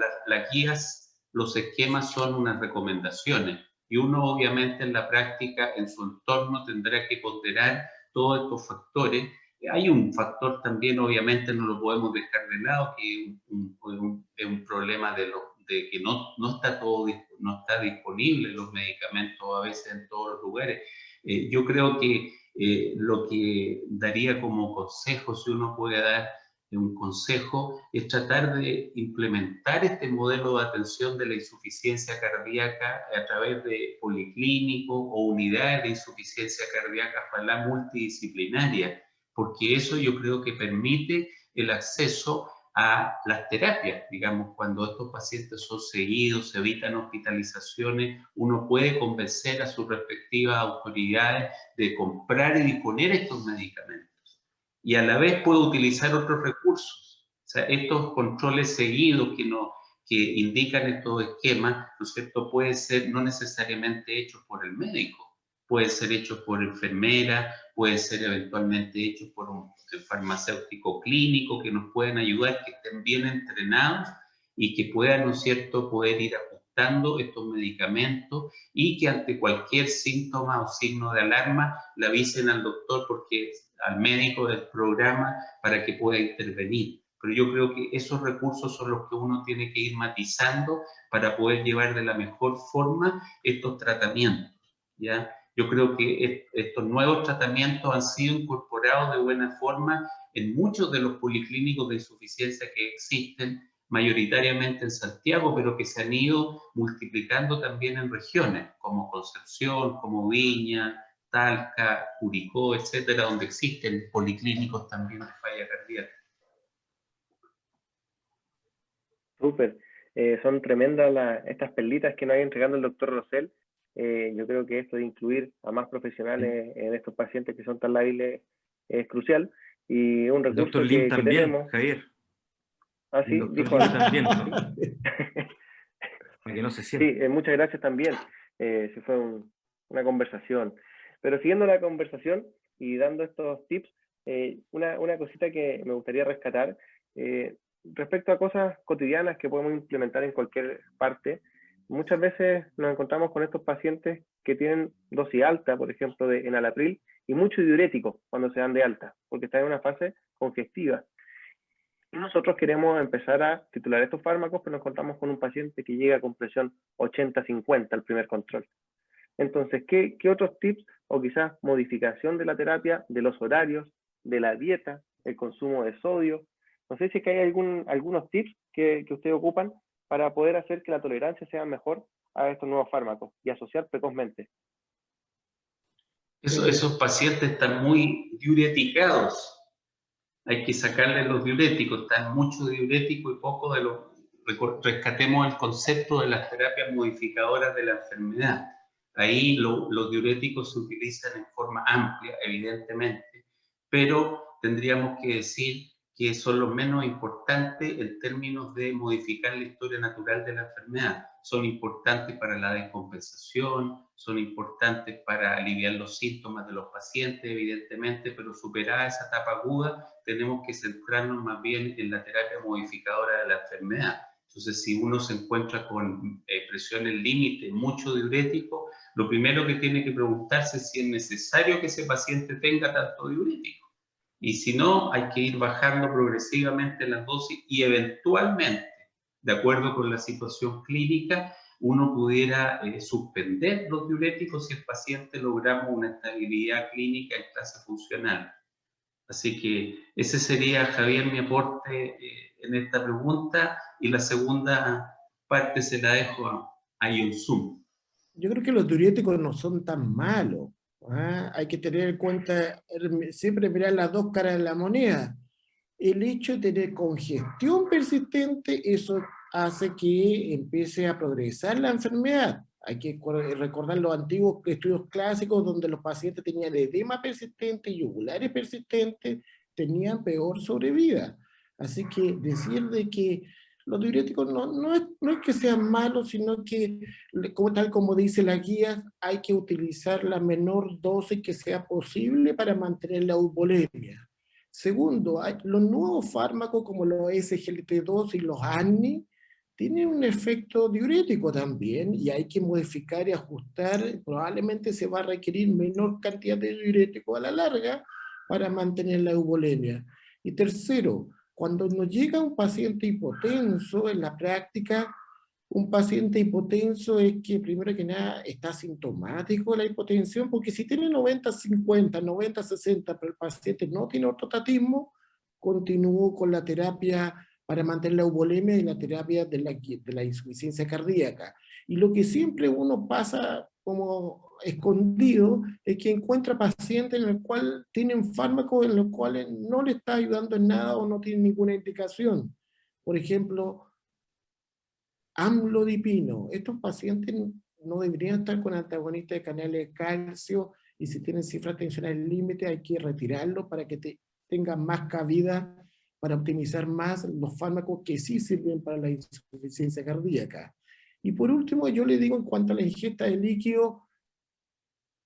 guías, los esquemas son unas recomendaciones y uno obviamente en la práctica, en su entorno, tendrá que ponderar todos estos factores. Hay un factor también, obviamente no lo podemos dejar de lado, que es un problema de que no está disponible los medicamentos a veces en todos los lugares. Yo creo que lo que daría como consejo, si uno puede dar un consejo, es tratar de implementar este modelo de atención de la insuficiencia cardíaca a través de policlínicos o unidades de insuficiencia cardíaca, ojalá multidisciplinaria, porque eso yo creo que permite el acceso a las terapias. Digamos, cuando estos pacientes son seguidos, se evitan hospitalizaciones, uno puede convencer a sus respectivas autoridades de comprar y disponer estos medicamentos. Y a la vez puede utilizar otros recursos. O sea, estos controles seguidos que indican estos esquemas, ¿no es cierto?, pueden ser no necesariamente hechos por el médico, puede ser hecho por enfermera, puede ser eventualmente hecho por un farmacéutico clínico, que nos pueden ayudar, que estén bien entrenados y que puedan, ¿no es cierto?, poder ir ajustando estos medicamentos y que ante cualquier síntoma o signo de alarma le avisen al doctor, al médico del programa, para que pueda intervenir. Pero yo creo que esos recursos son los que uno tiene que ir matizando para poder llevar de la mejor forma estos tratamientos, ¿ya? Yo creo que estos nuevos tratamientos han sido incorporados de buena forma en muchos de los policlínicos de insuficiencia que existen, mayoritariamente en Santiago, pero que se han ido multiplicando también en regiones, como Concepción, como Viña, Talca, Curicó, etcétera, donde existen policlínicos también de falla cardíaca. Súper. Son tremendas estas perlitas que nos ha ido entregando el doctor Rosell. Yo creo que esto de incluir a más profesionales en estos pacientes que son tan lábiles es crucial. Y un recurso doctor Lim que también, tenemos. Javier. Ah, sí, Dijo Lim también, ¿no? Para que no se sienta. Sí, muchas gracias también. Sí, fue una conversación. Pero siguiendo la conversación y dando estos tips, una cosita que me gustaría rescatar, respecto a cosas cotidianas que podemos implementar en cualquier parte, muchas veces nos encontramos con estos pacientes que tienen dosis alta, por ejemplo, de enalapril, y mucho diurético cuando se dan de alta, porque están en una fase congestiva. Y nosotros queremos empezar a titular estos fármacos, pero nos encontramos con un paciente que llega con presión 80-50 al primer control. Entonces, ¿qué otros tips o quizás modificación de la terapia, de los horarios, de la dieta, el consumo de sodio? No sé si es que hay algunos tips que ustedes ocupan para poder hacer que la tolerancia sea mejor a estos nuevos fármacos y asociar precozmente. Esos pacientes están muy diureticados. Hay que sacarle los diuréticos, están mucho diurético y poco de los... Rescatemos el concepto de las terapias modificadoras de la enfermedad. Ahí los diuréticos se utilizan en forma amplia, evidentemente, pero tendríamos que decir que son los menos importantes en términos de modificar la historia natural de la enfermedad. Son importantes para la descompensación, son importantes para aliviar los síntomas de los pacientes, evidentemente, pero superada esa etapa aguda, tenemos que centrarnos más bien en la terapia modificadora de la enfermedad. Entonces, si uno se encuentra con presión en límite, mucho diurético, lo primero que tiene que preguntarse es si es necesario que ese paciente tenga tanto diurético. Y si no, hay que ir bajando progresivamente las dosis y eventualmente, de acuerdo con la situación clínica, uno pudiera suspender los diuréticos si el paciente logramos una estabilidad clínica en clase funcional. Así que ese sería, Javier, mi aporte en esta pregunta, y la segunda parte se la dejo a Yonsum. Yo creo que los diuréticos no son tan malos. Hay que tener en cuenta, siempre mirar las dos caras de la moneda. El hecho de tener congestión persistente, eso hace que empiece a progresar la enfermedad. Hay que recordar los antiguos estudios clásicos donde los pacientes tenían edema persistente y yugulares persistentes, tenían peor sobrevida. Así que decir de que los diuréticos no es que sean malos, sino que, tal como dice la guía, hay que utilizar la menor dosis que sea posible para mantener la eubolemia. Segundo, los nuevos fármacos como los SGLT2 y los ANI tienen un efecto diurético también y hay que modificar y ajustar. Probablemente se va a requerir menor cantidad de diurético a la larga para mantener la eubolemia. Y tercero, cuando nos llega un paciente hipotenso, en la práctica, un paciente hipotenso es que primero que nada está sintomático la hipotensión, porque si tiene 90-50, 90-60, pero el paciente no tiene ortotatismo, continúo con la terapia para mantener la eubolemia y la terapia de la insuficiencia cardíaca. Y lo que siempre uno pasa como escondido es que encuentra pacientes en los cuales tienen fármacos en los cuales no le está ayudando en nada o no tienen ninguna indicación. Por ejemplo, amlodipino. Estos pacientes no deberían estar con antagonistas de canales de calcio, y si tienen cifras tensionales límite hay que retirarlo para que tengan más cabida para optimizar más los fármacos que sí sirven para la insuficiencia cardíaca. Y por último, yo le digo en cuanto a la ingesta de líquido,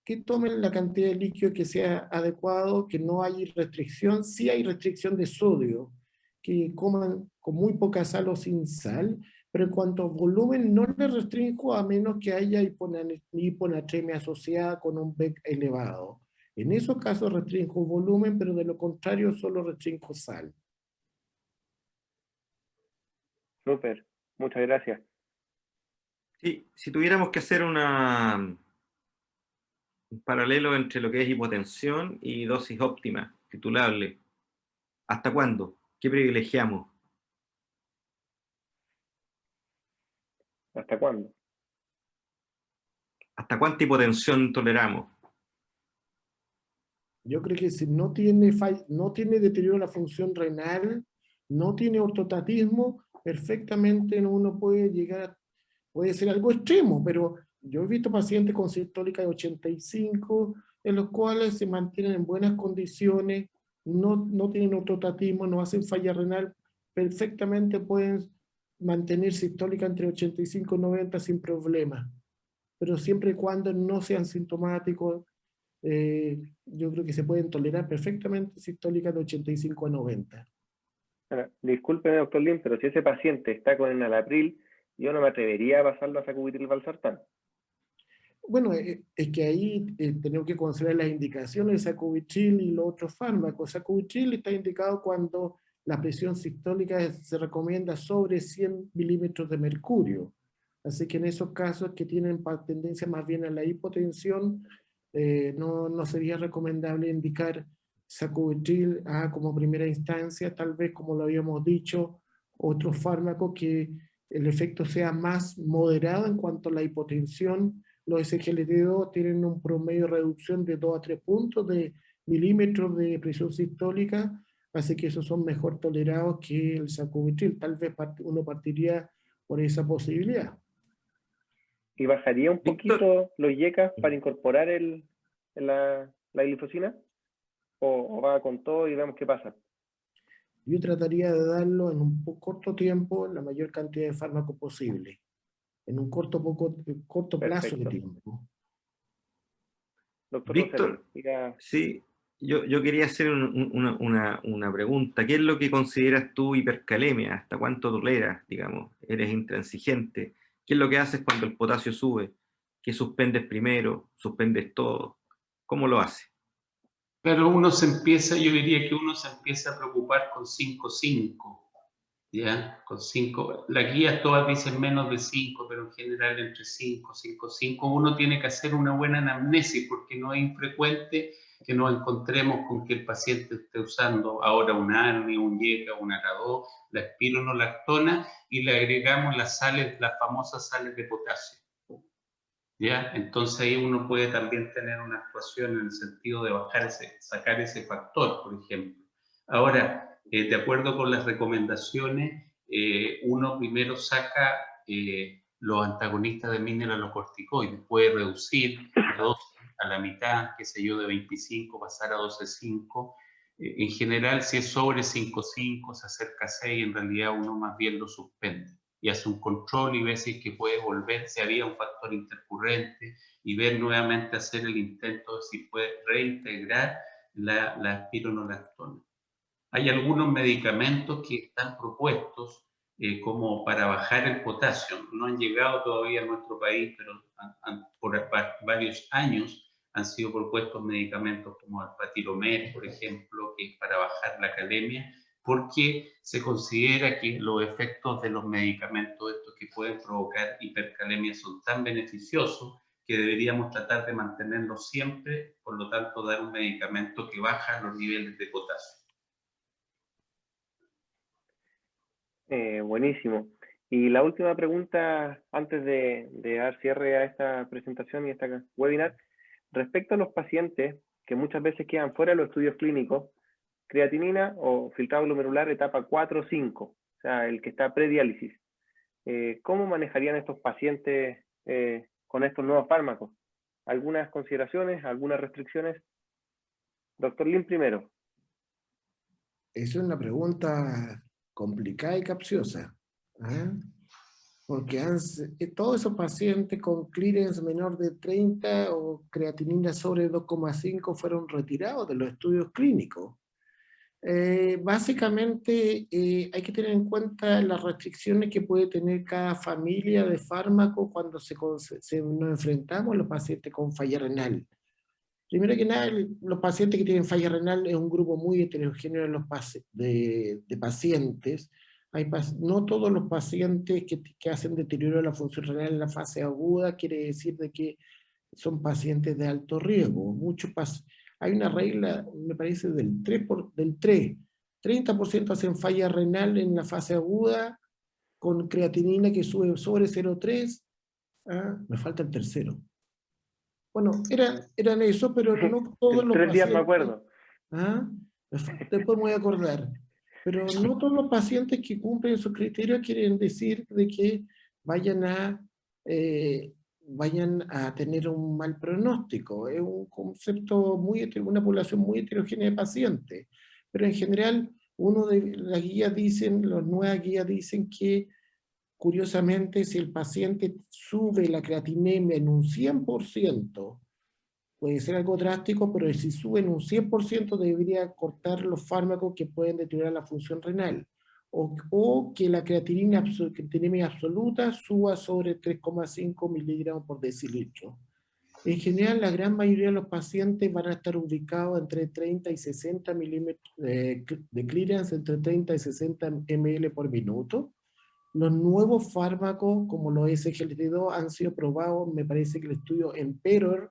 que tomen la cantidad de líquido que sea adecuado, que no hay restricción. Sí hay restricción de sodio, que coman con muy poca sal o sin sal, pero en cuanto a volumen no le restringo a menos que haya hiponatremia asociada con un BEC elevado. En esos casos restringo volumen, pero de lo contrario solo restringo sal. Súper, muchas gracias. Sí, si tuviéramos que hacer un paralelo entre lo que es hipotensión y dosis óptima, titulable, ¿hasta cuándo? ¿Qué privilegiamos? ¿Hasta cuándo? ¿Hasta cuánta hipotensión toleramos? Yo creo que si no tiene deterioro de la función renal, no tiene ortotatismo, perfectamente uno puede llegar, puede ser algo extremo, pero yo he visto pacientes con sistólica de 85, en los cuales se mantienen en buenas condiciones, no tienen ortotatismo, no hacen falla renal, perfectamente pueden mantener sistólica entre 85 y 90 sin problema, pero siempre y cuando no sean sintomáticos. Yo creo que se pueden tolerar perfectamente sistólicas de 85 a 90. Ahora, discúlpeme, doctor Lim, pero si ese paciente está con enalapril, yo no me atrevería a pasarlo a sacubitril/valsartán. Bueno, es que ahí tenemos que considerar las indicaciones de sacubitril y los otros fármacos. Sacubitril está indicado cuando la presión sistólica se recomienda sobre 100 milímetros de mercurio. Así que en esos casos que tienen tendencia más bien a la hipotensión, no sería recomendable indicar sacubitril como primera instancia, tal vez como lo habíamos dicho, otros fármacos que el efecto sea más moderado en cuanto a la hipotensión. Los SGLT2 tienen un promedio de reducción de 2 a 3 puntos de milímetros de presión sistólica, así que esos son mejor tolerados que el sacubitril. Tal vez uno partiría por esa posibilidad. ¿Y bajaría un Víctor, poquito los YECA para incorporar la glifosina? ¿O va con todo y vemos qué pasa? Yo trataría de darlo en un corto tiempo, en la mayor cantidad de fármacos posible, en un corto plazo de Perfecto. tiempo. Doctor Víctor, Roselli, sí, yo quería hacer una pregunta. ¿Qué es lo que consideras tú hipercalemia? ¿Hasta cuánto toleras, digamos? ¿Eres intransigente? ¿Qué es lo que haces cuando el potasio sube? ¿Qué suspendes primero? ¿Suspendes todo? ¿Cómo lo haces? Pero yo diría que uno se empieza a preocupar con 5,5, ¿ya? Con 5, las guías todas dicen menos de 5, pero en general entre 5, 5,5. Uno tiene que hacer una buena anamnesis porque no es infrecuente que nos encontremos con que el paciente esté usando ahora un ARNI, un YECA, un ARA2, la espironolactona, y le agregamos las famosas sales de potasio. ¿Ya? Entonces ahí uno puede también tener una actuación en el sentido de sacar ese factor, por ejemplo. Ahora, de acuerdo con las recomendaciones, uno primero saca los antagonistas de mineralocorticoides, puede reducir la dosis a la mitad, qué sé yo, de 25, pasar a 12,5. En general, si es sobre 5,5, se acerca a 6, en realidad uno más bien lo suspende y hace un control y ve si es que puede volver, si había un factor intercurrente, y ver nuevamente hacer el intento de si puede reintegrar la espironolactona. Hay algunos medicamentos que están propuestos como para bajar el potasio. No han llegado todavía a nuestro país, pero por varios años han sido propuestos medicamentos como el patiromer, por ejemplo, que es para bajar la calemia, porque se considera que los efectos de los medicamentos estos que pueden provocar hipercalemia son tan beneficiosos que deberíamos tratar de mantenerlos siempre, por lo tanto dar un medicamento que baja los niveles de potasio. Buenísimo. Y la última pregunta, antes de dar cierre a esta presentación y esta webinar, respecto a los pacientes que muchas veces quedan fuera de los estudios clínicos, creatinina o filtrado glomerular etapa 4 o 5, o sea, el que está prediálisis. ¿Cómo manejarían estos pacientes con estos nuevos fármacos? ¿Algunas consideraciones, algunas restricciones? Doctor Lim primero. Es una pregunta complicada y capciosa. ¿Ah? Porque todos esos pacientes con clearance menor de 30 o creatinina sobre 2,5 fueron retirados de los estudios clínicos. Básicamente hay que tener en cuenta las restricciones que puede tener cada familia de fármacos cuando nos enfrentamos a los pacientes con falla renal. Primero que nada, los pacientes que tienen falla renal es un grupo muy heterogéneo de pacientes. No todos los pacientes que hacen deterioro de la función renal en la fase aguda quiere decir de que son pacientes de alto riesgo. Hay una regla, me parece, del 3. 30% hacen falla renal en la fase aguda con creatinina que sube sobre 0,3. Me falta el tercero. Bueno, eran eso, pero no todos los 3 días pacientes. me acuerdo. Después me voy a acordar. Pero no todos los pacientes que cumplen esos criterios quieren decir de que vayan a tener un mal pronóstico. Es un concepto una población muy heterogénea de pacientes. Pero en general, las nuevas guías dicen que, curiosamente, si el paciente sube la creatinemia en un 100%, puede ser algo drástico, pero si sube en un 100% debería cortar los fármacos que pueden deteriorar la función renal. O que la creatinemia absoluta suba sobre 3,5 miligramos por decilitro. En general, la gran mayoría de los pacientes van a estar ubicados entre 30 y 60 milímetros de clearance, entre 30 y 60 ml por minuto. Los nuevos fármacos, como los SGLT2, han sido probados, me parece que el estudio Emperor,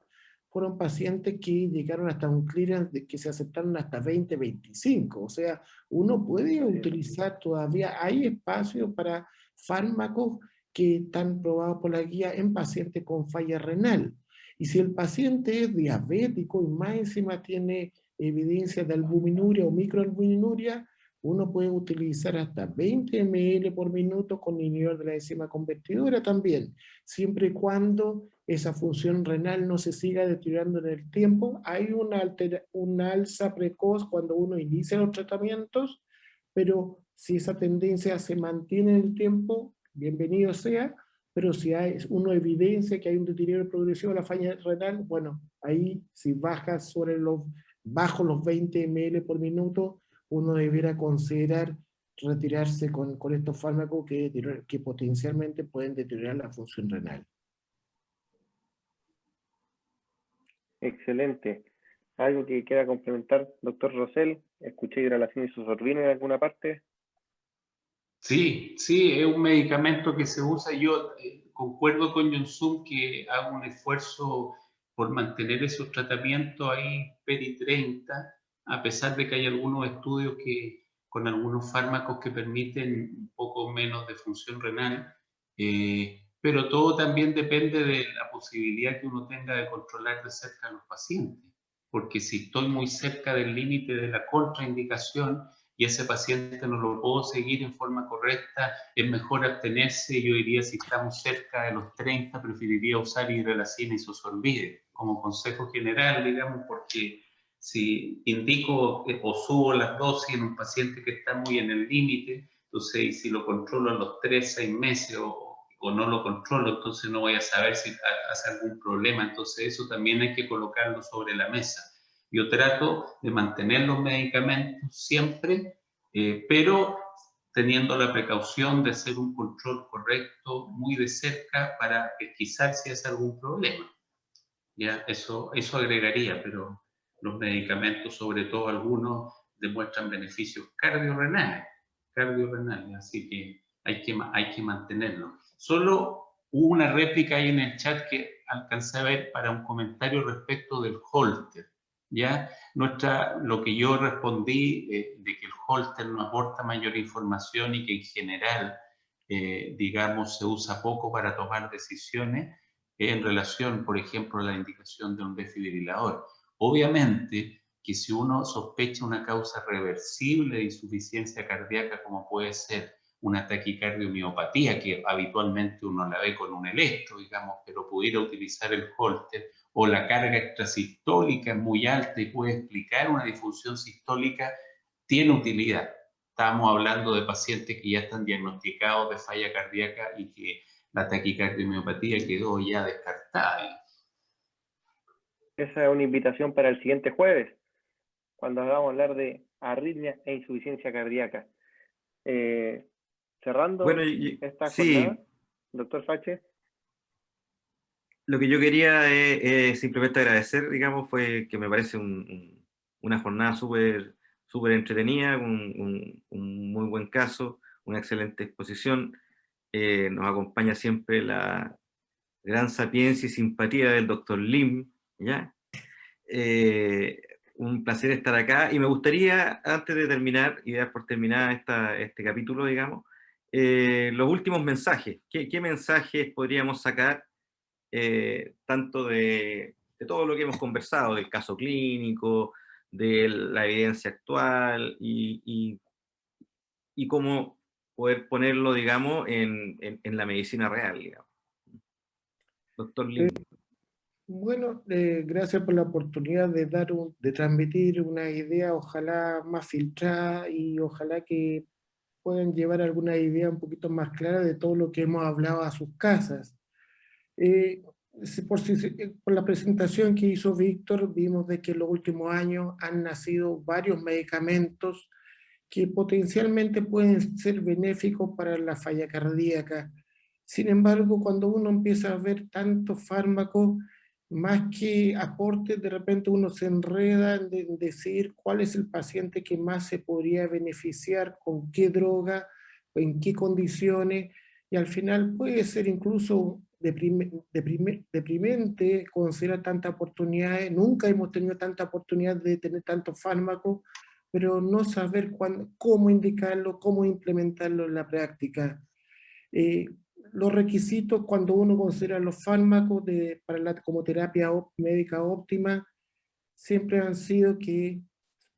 fueron pacientes que llegaron hasta un clearance que se aceptaron hasta 20-25. O sea, uno puede utilizar todavía, hay espacio para fármacos que están probados por la guía en pacientes con falla renal. Y si el paciente es diabético y más encima tiene evidencia de albuminuria o microalbuminuria, uno puede utilizar hasta 20 ml por minuto con inhibidor de la enzima convertidora también, siempre y cuando esa función renal no se siga deteriorando en el tiempo. Hay una alza precoz cuando uno inicia los tratamientos, pero si esa tendencia se mantiene en el tiempo, bienvenido sea, pero si uno evidencia que hay un deterioro progresivo de la falla renal, bueno, ahí si baja bajo los 20 ml por minuto, uno debiera considerar retirarse con estos fármacos que potencialmente pueden deteriorar la función renal. Excelente. ¿Algo que quiera complementar, doctor Rosell? ¿Escuché hidralación isosorbina en alguna parte? Sí, es un medicamento que se usa. Yo concuerdo con Jong-Sung que hago un esfuerzo por mantener esos tratamientos ahí PERI 30, a pesar de que hay algunos estudios con algunos fármacos que permiten un poco menos de función renal, pero todo también depende de la posibilidad que uno tenga de controlar de cerca a los pacientes, porque si estoy muy cerca del límite de la contraindicación y ese paciente no lo puedo seguir en forma correcta, es mejor abstenerse. Yo diría, si estamos cerca de los 30, preferiría usar hidralacina isosorbide como consejo general, digamos, porque si indico o subo las dosis en un paciente que está muy en el límite, entonces, y si lo controlo a los 3-6 meses o no lo controlo, entonces no voy a saber si hace algún problema. Entonces eso también hay que colocarlo sobre la mesa. Yo trato de mantener los medicamentos siempre, pero teniendo la precaución de hacer un control correcto muy de cerca para pesquisar si hace algún problema. Ya, eso agregaría, pero los medicamentos, sobre todo algunos, demuestran beneficios cardiorrenales, así que hay que mantenerlo. Solo hubo una réplica ahí en el chat que alcancé a ver para un comentario respecto del holter. ¿Ya? Lo que yo respondí de que el holter no aporta mayor información y que en general, digamos, se usa poco para tomar decisiones, en relación, por ejemplo, a la indicación de un desfibrilador. Obviamente que si uno sospecha una causa reversible de insuficiencia cardíaca, como puede ser una taquicardiomiopatía, que habitualmente uno la ve con un electro, digamos, pero pudiera utilizar el Holter, o la carga extrasistólica es muy alta y puede explicar una disfunción sistólica, tiene utilidad. Estamos hablando de pacientes que ya están diagnosticados de falla cardíaca y que la taquicardiomiopatía quedó ya descartada. Esa es una invitación para el siguiente jueves, cuando vamos a hablar de arritmia e insuficiencia cardíaca. Cerrando Bueno, esta sí, jornada, doctor Fache. lo que yo quería es simplemente agradecer, digamos, fue que me parece una jornada súper entretenida, un muy buen caso, una excelente exposición. Nos acompaña siempre la gran sapiencia y simpatía del doctor Lim, ¿ya? Un placer estar acá y me gustaría, antes de terminar, y dar por terminada este capítulo, digamos, los últimos mensajes. ¿Qué mensajes podríamos sacar tanto de todo lo que hemos conversado, del caso clínico, de la evidencia actual y cómo poder ponerlo, digamos, en la medicina real, digamos? Doctor Lim. Bueno, gracias por la oportunidad de de transmitir una idea, ojalá más filtrada y ojalá que puedan llevar alguna idea un poquito más clara de todo lo que hemos hablado a sus casas. Por la presentación que hizo Víctor, vimos de que en los últimos años han nacido varios medicamentos que potencialmente pueden ser benéficos para la falla cardíaca. Sin embargo, cuando uno empieza a ver tantos fármacos, más que aportes, de repente uno se enreda en decir cuál es el paciente que más se podría beneficiar, con qué droga, en qué condiciones, y al final puede ser incluso deprimente considerar tantas oportunidades. Nunca hemos tenido tanta oportunidad de tener tantos fármacos, pero no saber cómo indicarlo, cómo implementarlo en la práctica. Los requisitos cuando uno considera los fármacos como terapia médica óptima siempre han sido que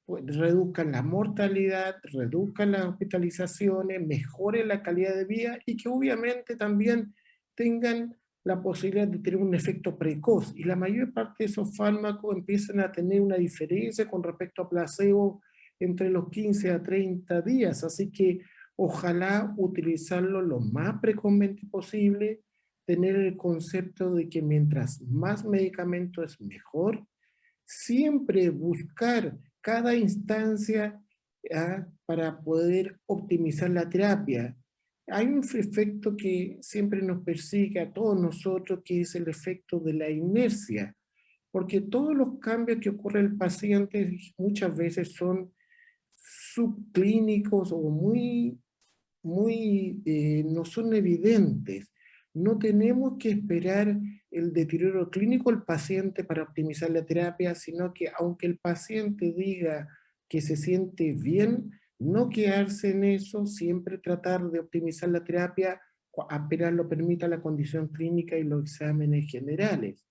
reduzcan la mortalidad, reduzcan las hospitalizaciones, mejoren la calidad de vida y que obviamente también tengan la posibilidad de tener un efecto precoz. Y la mayor parte de esos fármacos empiezan a tener una diferencia con respecto a placebo entre los 15 a 30 días. Así que ojalá utilizarlo lo más precozmente posible, tener el concepto de que mientras más medicamento es mejor, siempre buscar cada instancia para poder optimizar la terapia. Hay un efecto que siempre nos persigue a todos nosotros, que es el efecto de la inercia, porque todos los cambios que ocurre en el paciente muchas veces son subclínicos o no son evidentes. No tenemos que esperar el deterioro clínico del paciente para optimizar la terapia, sino que aunque el paciente diga que se siente bien, no quedarse en eso, siempre tratar de optimizar la terapia apenas lo permita la condición clínica y los exámenes generales.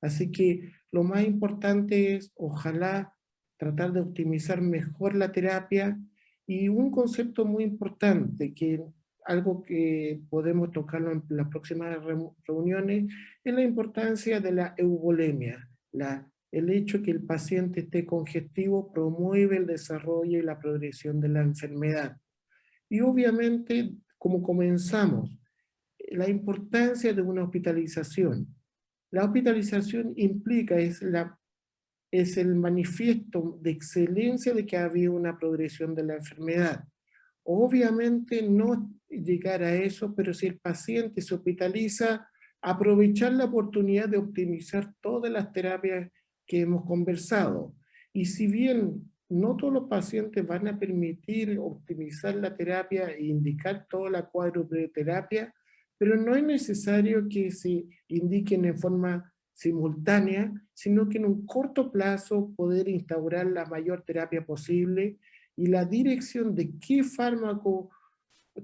Así que lo más importante es, ojalá, tratar de optimizar mejor la terapia. Y un concepto muy importante, que algo que podemos tocarlo en las próximas reuniones, es la importancia de la euvolemia. El hecho que el paciente esté congestivo promueve el desarrollo y la progresión de la enfermedad. Y obviamente, como comenzamos, la importancia de una hospitalización. La hospitalización implica, es el manifiesto de excelencia de que ha habido una progresión de la enfermedad. Obviamente no llegar a eso, pero si el paciente se hospitaliza, aprovechar la oportunidad de optimizar todas las terapias que hemos conversado. Y si bien no todos los pacientes van a permitir optimizar la terapia e indicar toda la cuádruple terapia, pero no es necesario que se indiquen en forma simultánea, sino que en un corto plazo poder instaurar la mayor terapia posible, y la dirección de qué fármaco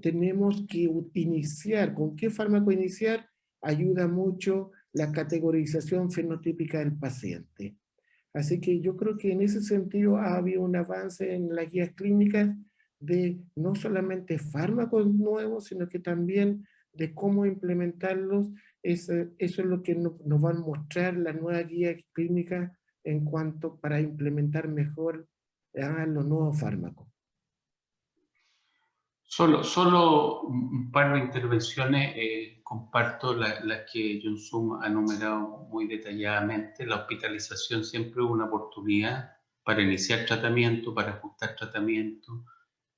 tenemos que iniciar, con qué fármaco iniciar, ayuda mucho la categorización fenotípica del paciente. Así que yo creo que en ese sentido ha habido un avance en las guías clínicas de no solamente fármacos nuevos, sino que también de cómo implementarlos. Eso es lo que nos van a mostrar las nuevas guías clínicas en cuanto para implementar mejor los nuevos fármacos. Solo un par de intervenciones, comparto las que Jun-Sung ha numerado muy detalladamente. La hospitalización siempre es una oportunidad para iniciar tratamiento, para ajustar tratamiento.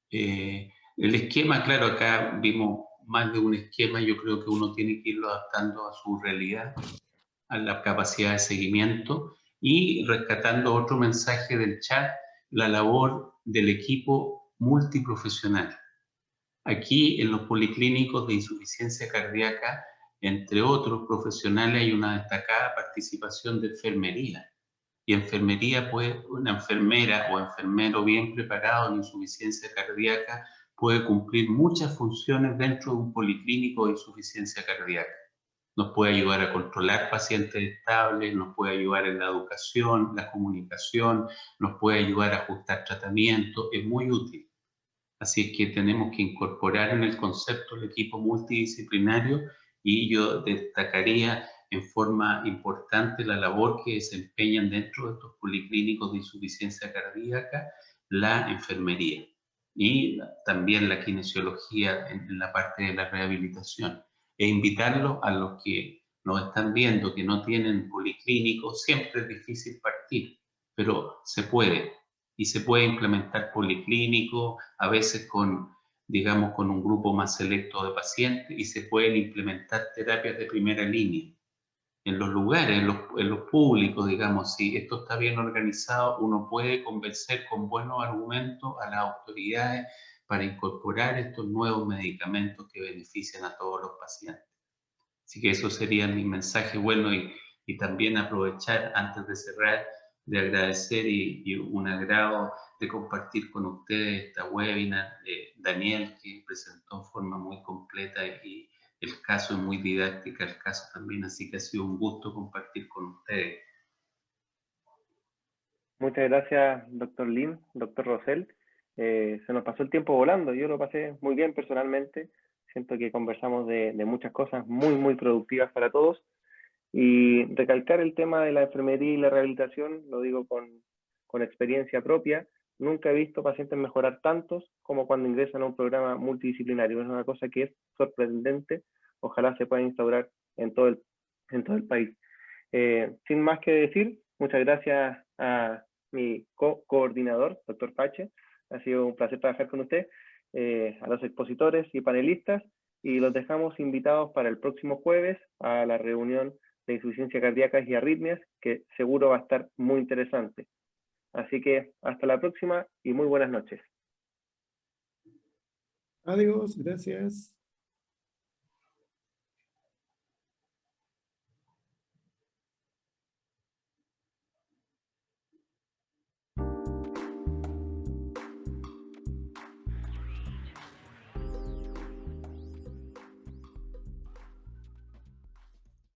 El esquema, claro, acá vimos más de un esquema, yo creo que uno tiene que irlo adaptando a su realidad, a la capacidad de seguimiento y rescatando otro mensaje del chat, la labor del equipo multiprofesional. Aquí en los policlínicos de insuficiencia cardíaca, entre otros profesionales, hay una destacada participación de enfermería. Y enfermería, pues, una enfermera o enfermero bien preparado en insuficiencia cardíaca puede cumplir muchas funciones dentro de un policlínico de insuficiencia cardíaca. Nos puede ayudar a controlar pacientes estables, nos puede ayudar en la educación, la comunicación, nos puede ayudar a ajustar tratamiento, es muy útil. Así es que tenemos que incorporar en el concepto el equipo multidisciplinario y yo destacaría en forma importante la labor que desempeñan dentro de estos policlínicos de insuficiencia cardíaca la enfermería y también la kinesiología en la parte de la rehabilitación. E invitarlos a los que nos están viendo que no tienen policlínicos, siempre es difícil partir, pero se puede. Y se puede implementar policlínico, a veces con, digamos, con un grupo más selecto de pacientes, y se pueden implementar terapias de primera línea. En los lugares, en los públicos, digamos, si esto está bien organizado, uno puede convencer con buenos argumentos a las autoridades para incorporar estos nuevos medicamentos que benefician a todos los pacientes. Así que eso sería mi mensaje bueno y también aprovechar antes de cerrar de agradecer y un agrado de compartir con ustedes esta webinar. Daniel, que presentó en forma muy completa y el caso es muy didáctica, el caso también, así que ha sido un gusto compartir con ustedes. Muchas gracias, doctor Lim, doctor Rosell. Se nos pasó el tiempo volando, yo lo pasé muy bien personalmente. Siento que conversamos de muchas cosas muy productivas para todos. Y recalcar el tema de la enfermería y la rehabilitación, lo digo con experiencia propia, nunca he visto pacientes mejorar tantos como cuando ingresan a un programa multidisciplinario. Es una cosa que es sorprendente, ojalá se pueda instaurar en todo el país. Sin más que decir, muchas gracias a mi coordinador, doctor Pache, ha sido un placer trabajar con usted, a los expositores y panelistas, y los dejamos invitados para el próximo jueves a la reunión de insuficiencia cardíaca y arritmias, que seguro va a estar muy interesante. Así que hasta la próxima y muy buenas noches. Adiós, gracias.